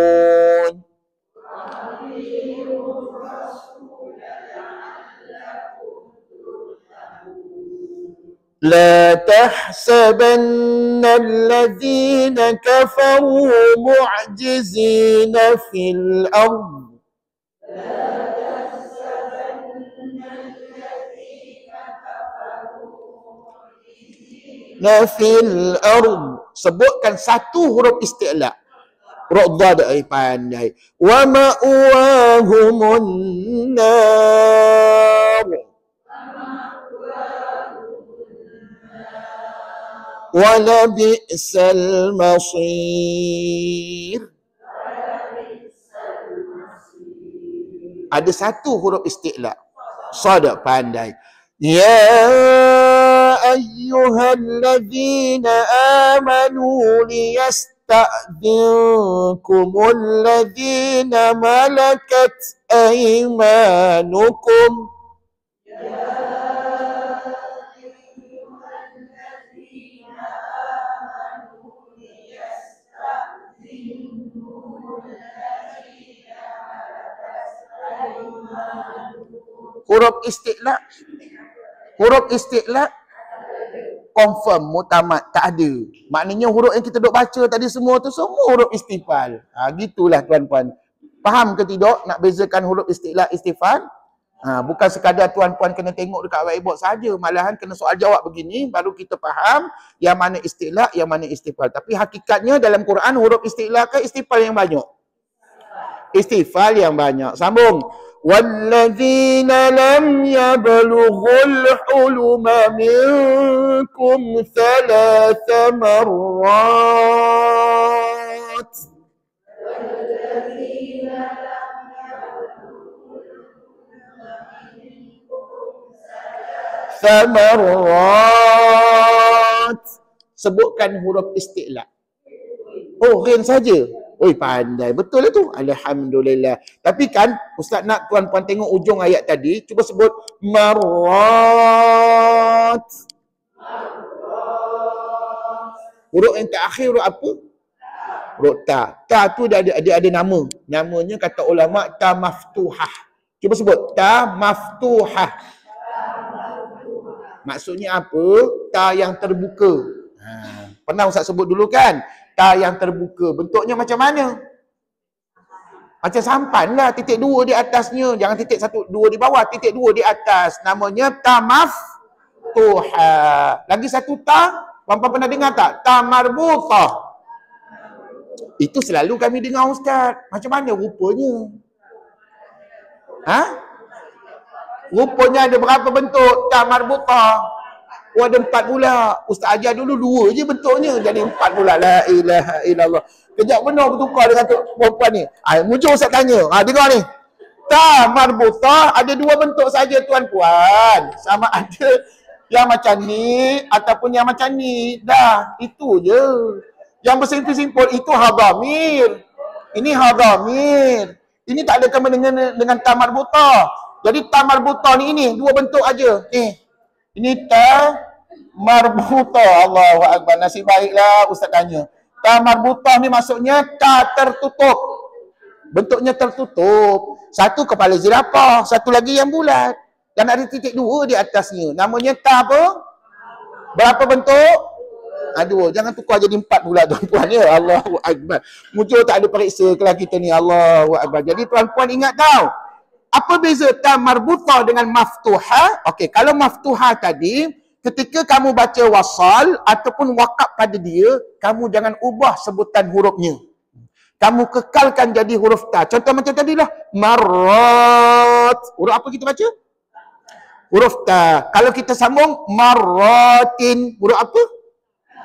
لا تحسبن الذين كفروا معجزين في الأرض sebutkan satu huruf isti'la. Ra'dad pandai. Wa ma'wahumun nar. Wala bi'sal masir. Ada satu huruf isti'la. Sad pandai. Ya ayyuhalladzina amanu liyasta'dinkumul ladzina malakat aymanukum. Huruf isti'la confirm, mutamad, tak ada. Maknanya huruf yang kita duk baca tadi semua tu semua huruf istifal. Gitulah tuan-puan. Faham ke tidak nak bezakan huruf isti'la istifal? Bukan sekadar tuan-puan kena tengok dekat whiteboard saja, malahan kena soal jawab begini baru kita faham yang mana isti'la, yang mana istifal. Tapi hakikatnya dalam Quran huruf isti'la ke istifal yang banyak? Istifal yang banyak. Sambung. وَالَّذِينَ لَمْ يَبْلُغُوا الْحُلُمَ مِنْكُمْ ثَلَاثَ مرات Thamarat. Sebutkan huruf isti'la. Oh, rin saja. Oi, pandai. Betul lah tu. Alhamdulillah. Tapi kan, Ustaz nak tuan-puan tengok ujung ayat tadi. Cuba sebut marat. Huruf yang terakhir huruf apa? Huruf ta. Ta tu dia ada nama. Namanya kata ulama ta maftuhah. Cuba sebut ta maftuhah. Maksudnya apa? Ta yang terbuka. Pernah Ustaz sebut dulu kan? Ta yang terbuka. Bentuknya macam mana? Macam sampan lah. Titik dua di atasnya. Jangan titik satu, dua di bawah. Titik dua di atas. Namanya ta maftuhah. Lagi satu ta. Puan-puan pernah dengar tak? Ta marbutah. Itu selalu kami dengar Ustaz. Macam mana rupanya? Rupanya ada berapa bentuk ta marbutah? Oh, ada 4 pula. Ustaz ajar dulu 2 je bentuknya. Jadi 4 pula. La ilaha illallah. Kejap benar bertukar dengan perempuan ni. Mujur Ustaz tanya. Dengar ni. Ta marbutah ada 2 bentuk saja tuan-puan. Sama ada yang macam ni ataupun yang macam ni. Dah, itu je. Yang bersimpul-simpul itu hadamir. Ini hadamir. Ini tak ada kena dengan ta marbutah. Jadi ta marbutah ni ini 2 bentuk aja. Ni. Ini ta marbutah. Allahu akbar. Nasib baiklah Ustaz tanya. Ta marbutah ni maksudnya ta tertutup. Bentuknya tertutup. Satu kepala zirafah, satu lagi yang bulat. Dan ada titik 2 di atasnya. Namanya ta apa? Berapa bentuk? 2. Jangan tukar jadi 4 pula tuan-puan ya. Allahu akbar. Mujur tak ada periksa kelas kita ni. Allahu akbar. Jadi tuan-puan ingat tahu. Apa beza ta marbutah dengan maftuhah? Okey, kalau maftuhah tadi, ketika kamu baca wasal ataupun wakaf pada dia, kamu jangan ubah sebutan hurufnya. Kamu kekalkan jadi huruf ta. Contoh macam tadi lah. Marrat. Huruf apa kita baca? Huruf ta. Kalau kita sambung, marratin. Huruf apa?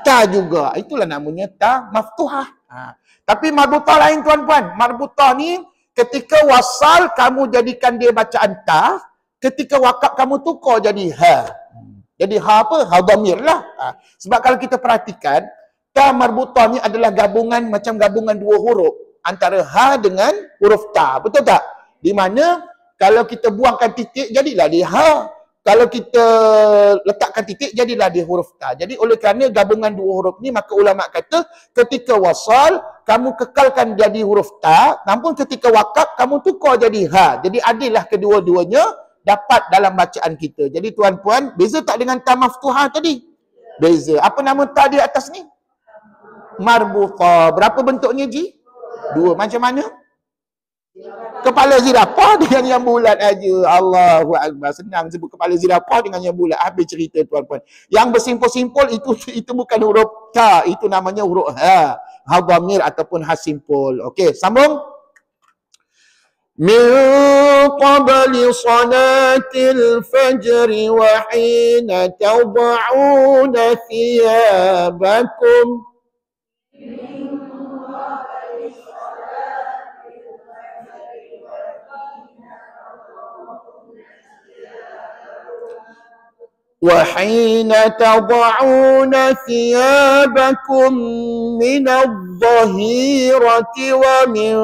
Ta juga. Itulah namanya ta maftuhah. Tapi marbutah lain tuan-puan. Marbutah ni, ketika wasal kamu jadikan dia bacaan ta, ketika wakaf kamu tukar jadi ha. Jadi ha apa? Ha dhamir lah. Sebab kalau kita perhatikan, ta marbutah ni adalah gabungan macam gabungan 2 huruf antara ha dengan huruf ta. Betul tak? Di mana kalau kita buangkan titik jadilah dia ha. Kalau kita letakkan titik jadilah dia huruf ta. Jadi oleh kerana gabungan 2 huruf ni maka ulama kata ketika wasal kamu kekalkan jadi huruf ta, namun ketika wakaf kamu tukar jadi ha. Jadi adillah kedua-duanya dapat dalam bacaan kita. Jadi tuan-puan, beza tak dengan ta maftuhah tadi? Beza. Apa nama ta di atas ni? Marbutah. Berapa bentuknya Ji? 2. Macam mana? Kepala zirafah dengan yang bulat aja. Allahu akbar. Senang sebut kepala zirafah dengan yang bulat. Habis cerita tuan-puan. Yang bersimpul-simpul itu bukan huruf ta, itu namanya huruf ha. Ha dhamir ataupun ha simpul. Okey, sambung. Min qabli salatil fajri wa hina tad'una thiyabakum. وحين تضعون ثيابكم من الظهيرة ومن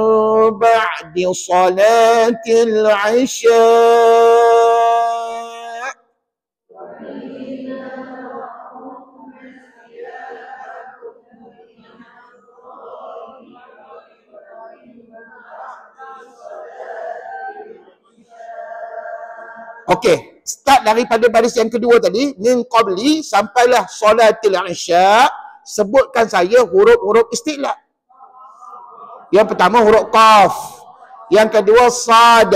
بعد صلاة العشاء. Okey. Start daripada baris yang kedua tadi, min qabli sampailah solatil isya, sebutkan saya huruf-huruf isti'la. Yang pertama huruf qaf, yang kedua sad,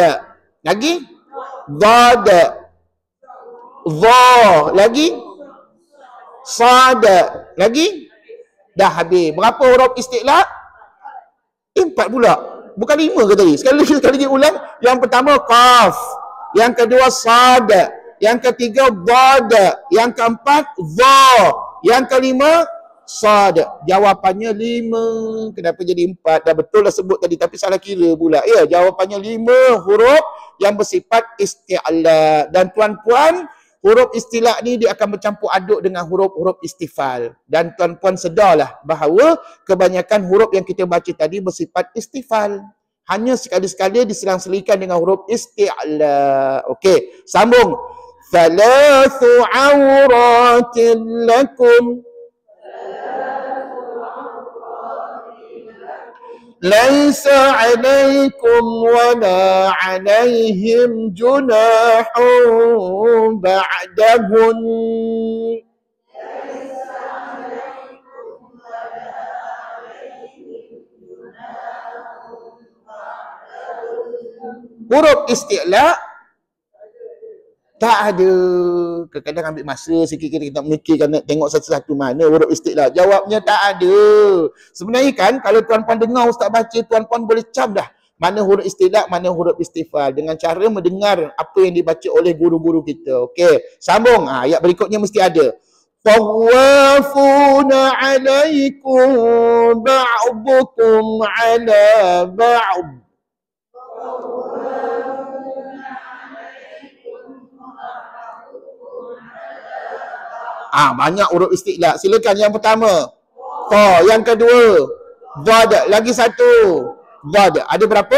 lagi dad, dha, lagi sad, lagi dah habis. Berapa huruf isti'la? 4 pula. Bukan 5 ke tadi? Sekali lagi ulang. Yang pertama qaf, yang kedua sad, yang ketiga dad, yang keempat dha, yang kelima sad. Jawapannya 5. Kenapa jadi 4? Dah betul dah sebut tadi tapi salah kira pula. Ya, jawapannya 5 huruf yang bersifat isti'la. Dan tuan-puan, huruf istilak ni dia akan bercampur aduk dengan huruf-huruf istifal. Dan tuan-puan sedarlah bahawa kebanyakan huruf yang kita baca tadi bersifat istifal. Hanya sekali-sekala diselang-selikan dengan huruf isti'la. Okey, sambung. Thalathu awratin lakum. ليس عليكم ولا عليهم جناح بعدهن huruf isti'la tak ada. Kadang-kadang ambil masa sikit kita nak memikirkan, nak tengok satu-satu mana huruf isti'la. Jawabnya tak ada. Sebenarnya kan kalau tuan-puan dengar ustaz baca, tuan-puan boleh cam dah mana huruf isti'la, mana huruf istifal dengan cara mendengar apa yang dibaca oleh guru-guru kita. Okey, sambung. Ayat berikutnya mesti ada. Tawafuna alaikum ba'dukum ala ba'd. Banyak huruf isti'la. Silakan yang pertama. Ta. Yang kedua. Dhad. Lagi satu. Dhad. Ada berapa?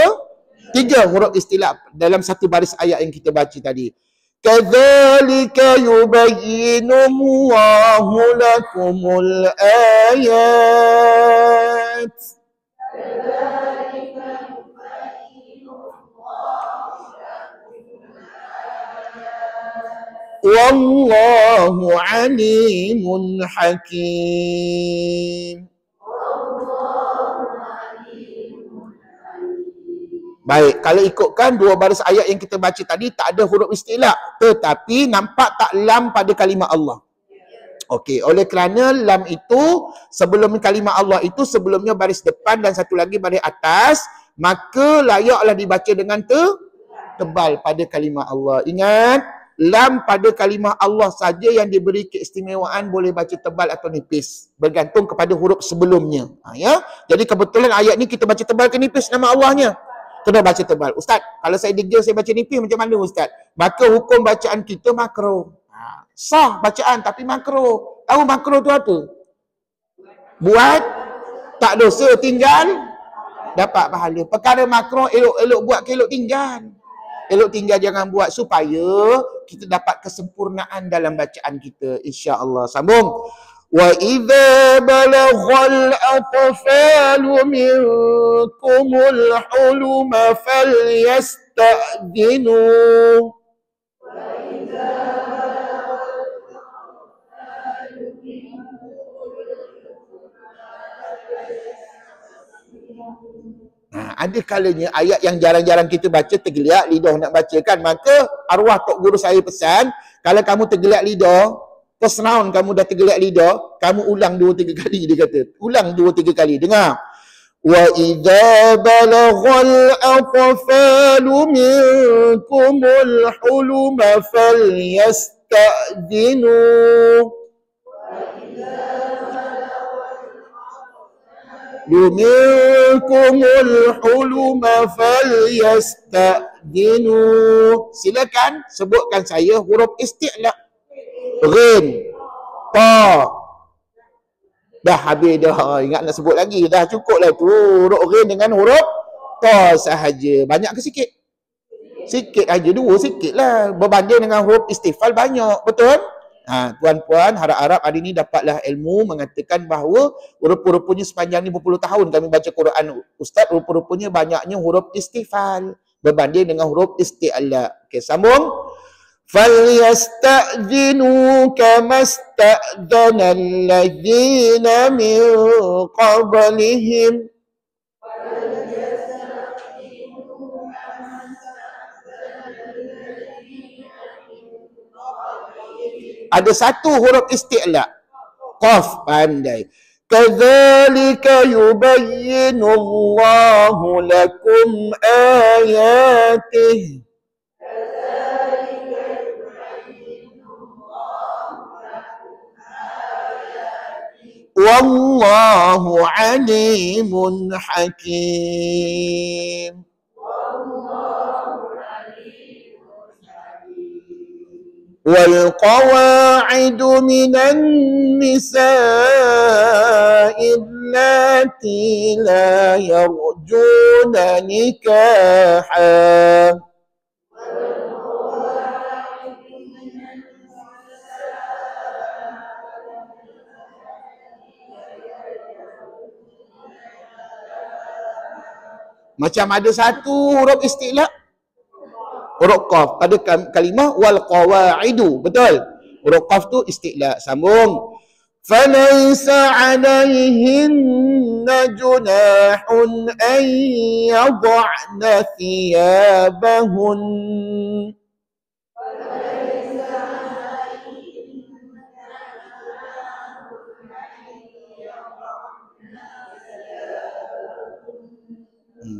3 huruf isti'la dalam satu baris ayat yang kita baca tadi. Kadzalika yubayyinullahu lakumul ayat. Wallahu alimun hakim. Baik, kalau ikutkan 2 baris ayat yang kita baca tadi tak ada huruf isti'la, tetapi nampak tak lam pada kalimah Allah. Okey, oleh kerana lam itu sebelum kalimah Allah itu sebelumnya baris depan dan satu lagi baris atas, maka layaklah dibaca dengan tebal pada kalimah Allah. Ingat, lam pada kalimah Allah saja yang diberi keistimewaan boleh baca tebal atau nipis, bergantung kepada huruf sebelumnya. Ya. Jadi kebetulan ayat ni kita baca tebal ke nipis nama Allahnya? Kena baca tebal. Ustaz, kalau saya degil saya baca nipis macam mana Ustaz? Maka hukum bacaan kita makro. Sah bacaan tapi makro. Tahu makro tu apa? Buat tak dosa, tinggal dapat pahala. Perkara makro elok-elok buat ke elok tinggal. Elok tinggal jangan buat supaya kita dapat kesempurnaan dalam bacaan kita, insya-Allah. Sambung. Wa idza balaghal atfalu minkumul huluma falyasta'dinu. Ada kalanya ayat yang jarang-jarang kita baca tergeliak lidah nak bacakan, maka arwah tok guru saya pesan, kalau kamu tergeliak lidah, first round kamu dah tergeliak lidah, kamu ulang 2-3 kali, dia kata. Ulang 2-3 kali. Dengar. Wa idza balaghal atfalu minkumul huluma falyasta'dinu. Minkumul huluma falyasta'dinu. Silakan sebutkan saya huruf isti'la. Ghin, ta. Dah habis dah. Ingat nak sebut lagi. Dah cukup lah tu. Huruf ghin dengan huruf ta sahaja. Banyak ke sikit? Sikit aja. 2 sikit lah. Berbanding dengan huruf istifal banyak. Betul? Tuan-puan, harap-harap hari ini dapatlah ilmu mengatakan bahawa rupa-rupanya sepanjang ni berpuluh tahun kami baca Quran Ustaz, rupa-rupanya banyaknya huruf istifal berbanding dengan huruf isti'la. Okey, sambung. فَلْيَسْتَأْذِنُوا كَمَا اسْتَأْذَنَ الَّذِينَ مِنْ قَبْلِهِمْ. Ada satu huruf isti'la. Qaf, pandai. Kadzalika yubayyinullahu lakum ayatihi. Wallahu alimun hakim. والقواعد من النساء اللاتي لا يرجون نكاحا. Macam ada satu huruf istilah, huruf qaf pada kalimah wal qawaidu, betul? Huruf qaf tu istilah, sambung. Falaysa 'alayhinna junahun an yad'na thiyabahun.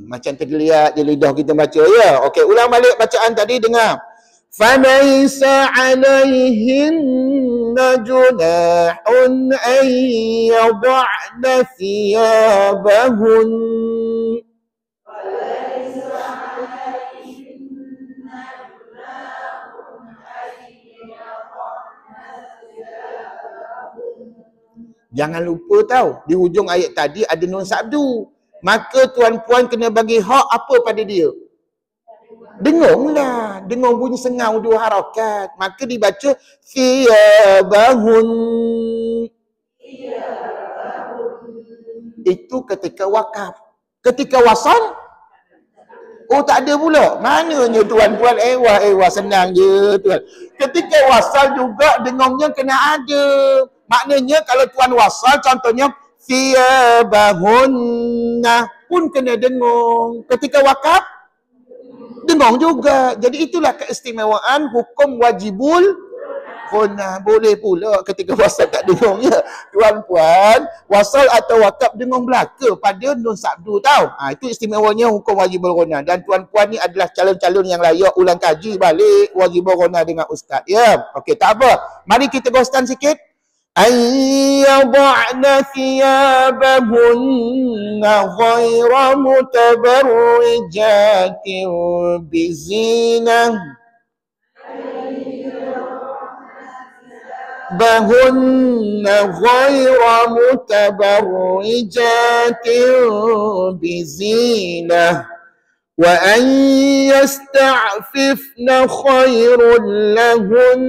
Macam terlihat di lidah kita baca, ya. Okey, ulang balik bacaan tadi, dengar. Falaysa 'alayhinna junahun an yad'na thiyabahun. Jangan lupa tahu, di hujung ayat tadi ada nun sabdu. Maka tuan-puan kena bagi hak apa pada dia? Dengung lah. Dengung bunyi sengau dua harakat. Maka dibaca thiyabahun. Itu ketika wakaf. Ketika wasal, oh tak ada pula. Mananya tuan-puan? Ewa senang je tuan. Ketika wasal juga dengungnya kena ada. Maknanya kalau tuan wasal, contohnya thiyabahunna pun kena dengung. Ketika wakaf, dengung juga. Jadi itulah keistimewaan hukum wajibul ghunah. Boleh pula ketika wasal tak dengung, ya. Tuan-puan, wasal atau wakaf dengung belaka pada nun sabdu, tahu? Itu istimewanya hukum wajibul ghunah. Dan tuan-puan ni adalah calon-calon yang layak ulang kaji balik wajibul ghunah dengan ustaz, ya. Okey, tak apa. Mari kita ghostan sikit. أن يضعن ثيابهن غير متبرجات بزينة بهن غير متبرجات بزينة وأن يستعففن خير لهن.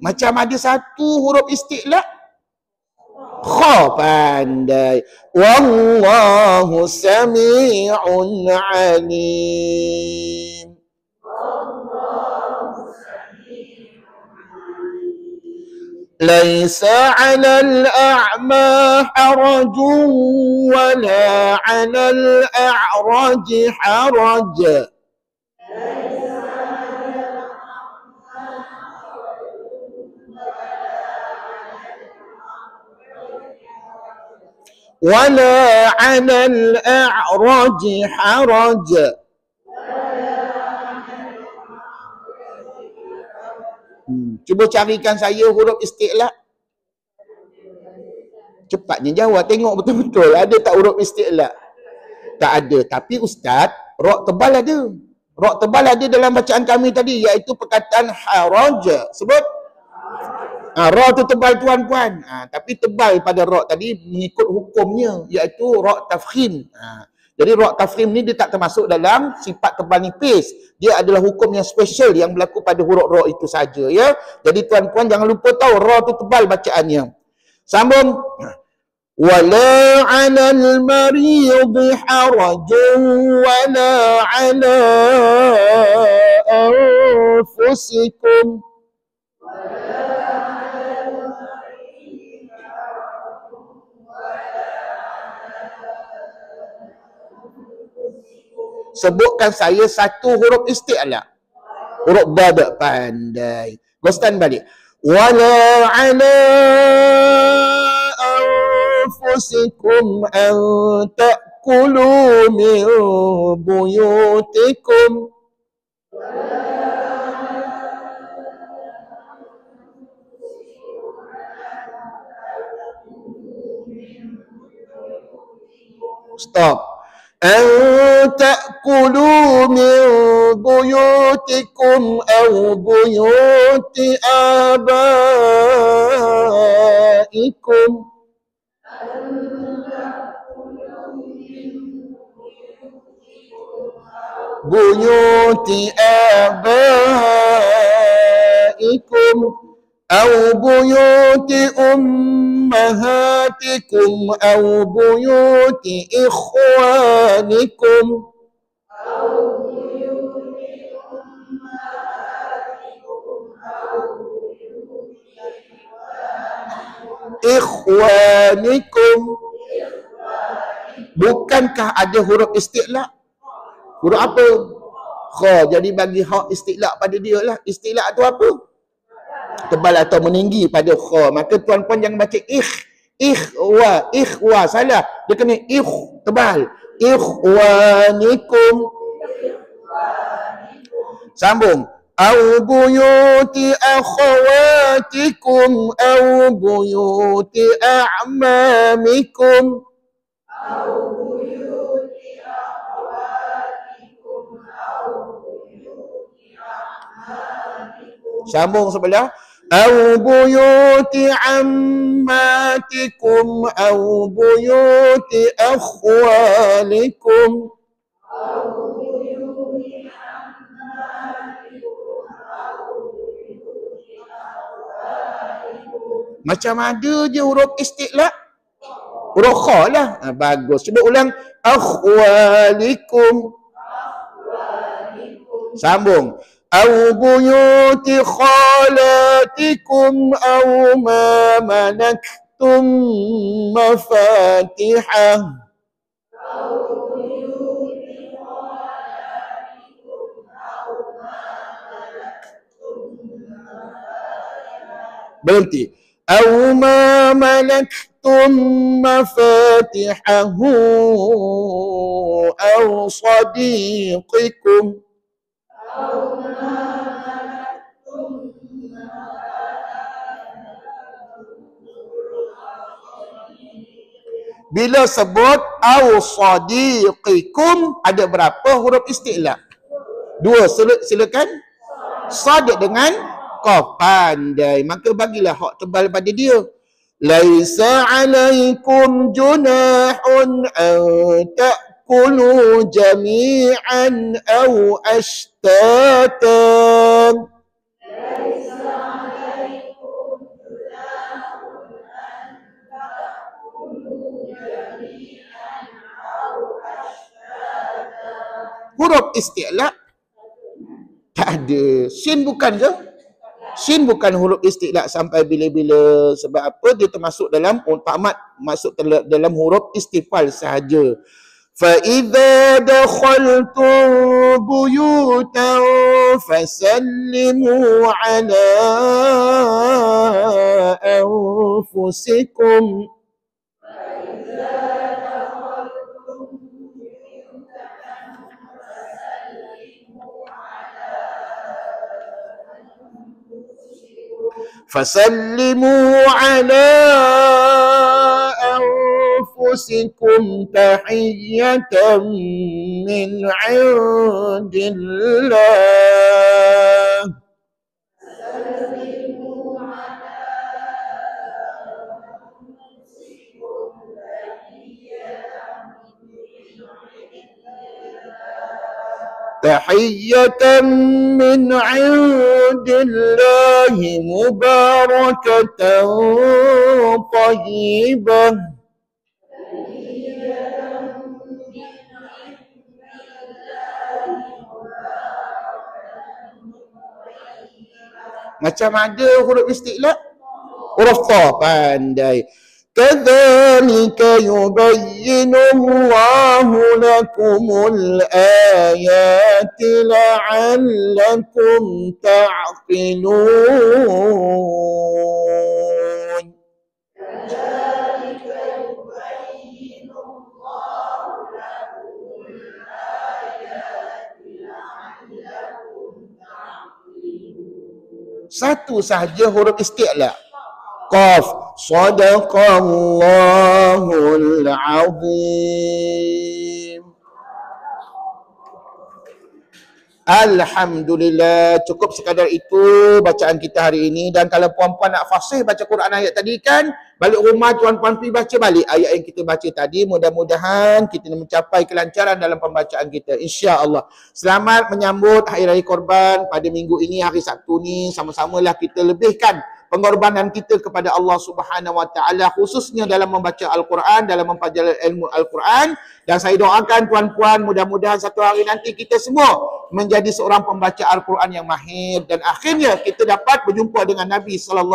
Macam ada satu huruf istilah, kha, pandai. Wallahu sami'un alim. Laisa 'alal a'ma harajun wala 'alal a'raj haraj. ولا على الأعرج حرج. Cuba carikan saya huruf istilah. Cepatnya jawab, tengok betul-betul ada tak huruf istilah. Tak ada. Tapi ustaz, ra tebal ada. Ra tebal ada dalam bacaan kami tadi, iaitu perkataan haraj. Sebut ra tu tebal tuan-puan. Tapi tebal pada ra tadi mengikut hukumnya, iaitu ra tafkhim. Jadi ra tafkhim ni dia tak termasuk dalam sifat tebal nipis. Dia adalah hukum yang special yang berlaku pada huruf ra itu saja, ya. Jadi tuan-puan jangan lupa tahu ra tu tebal bacaannya. Sambung. Wala 'alal marid harajun wala 'ala anfusikum. Sebutkan saya satu huruf isti'la. Huruf ba, pandai. Ghostan balik. Wala 'ala anfusikum an ta'kulu min buyutikum. Stop. أن تأكلوا من بيوتكم أو بيوت آبائكم بيوت آبائكم أو بيوت أمهاتكم أو بيوت إخوانكم إخوانكم. Bukankah ada huruf isti'la? Huruf apa? Kha. Jadi bagi hak isti'la pada dia lah. Isti'la tu apa? Tebal atau meninggi pada kha. Maka tuan-puan jangan baca ikhwa. Salah. Dia kena tebal. Ikhwanikum. Sambung. Au buyuti akhawatikum au buyuti a'mamikum. Sambung sebelah. Au buyuti ammatikum au buyuti akhwalikum. Macam ada je huruf isti'la. Huruf kha lah. Bagus. Cuba ulang. Akhwalikum. Sambung. Au buyuti khalatikum au ma malaktum mafatihah. Berhenti. Au ma malaktum mafatihahu au sadiqikum. Bila sebut au sadiqikum, ada berapa huruf isti'la? 2. Silakan. Sad dengan qaf. Pandai. Maka bagilah hak tebal pada dia. Laisa alaikum junahun an ta'kulu jami'an au ashtatan. Huruf isti'la tak ada. Sin bukan ke? Sin bukan huruf isti'la sampai bila-bila. Sebab apa? Dia termasuk dalam tamat, masuk dalam huruf istifal sahaja. Fa idza dakhaltum buyutan fasallimu ala anfusikum. فسلموا على أنفسكم تحية من عند الله. تحية من عند الله مباركة طيبة. Macam ada huruf isti'la? Huruf ta. Pandai. كذلك يبين الله لكم الآيات لعلكم تعقلون. Satu sahaja huruf isti'la. Qaf. Sadaqallahul azim. Alhamdulillah, cukup sekadar itu bacaan kita hari ini. Dan kalau puan-puan nak fasih baca Quran ayat tadi kan, balik rumah tuan-puan pergi baca balik ayat yang kita baca tadi. Mudah-mudahan kita mencapai kelancaran dalam pembacaan kita, insya-Allah. Selamat menyambut Hari Raya Korban pada minggu ini, hari Sabtu ni. Sama-samalah kita lebihkan pengorbanan kita kepada Allah Subhanahu Wa Taala, khususnya dalam membaca Al-Quran, dalam mempelajari ilmu Al-Quran. Dan saya doakan tuan-puan, mudah-mudahan satu hari nanti kita semua menjadi seorang pembaca Al-Quran yang mahir, dan akhirnya kita dapat berjumpa dengan Nabi SAW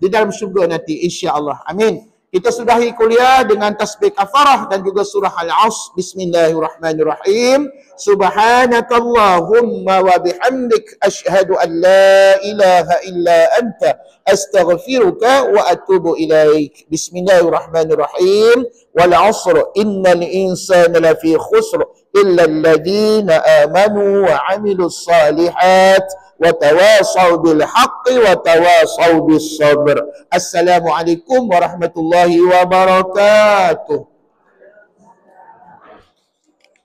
di dalam syurga nanti, insya-Allah. Amin. Kita sudahi kuliah dengan tasbih kafarah dan juga surah Al-Asr. Bismillahirrahmanirrahim. Subhanakallahumma wa bihamdik asyhadu an la ilaha illa anta astaghfiruka wa atubu ilaik. Bismillahirrahmanirrahim. Wal 'asr innal insana lafi khusr illa alladhina amanu wa 'amilus salihat wa tawasaw bil haqqi wa tawasaw bis sabr. Assalamualaikum warahmatullahi wabarakatuh.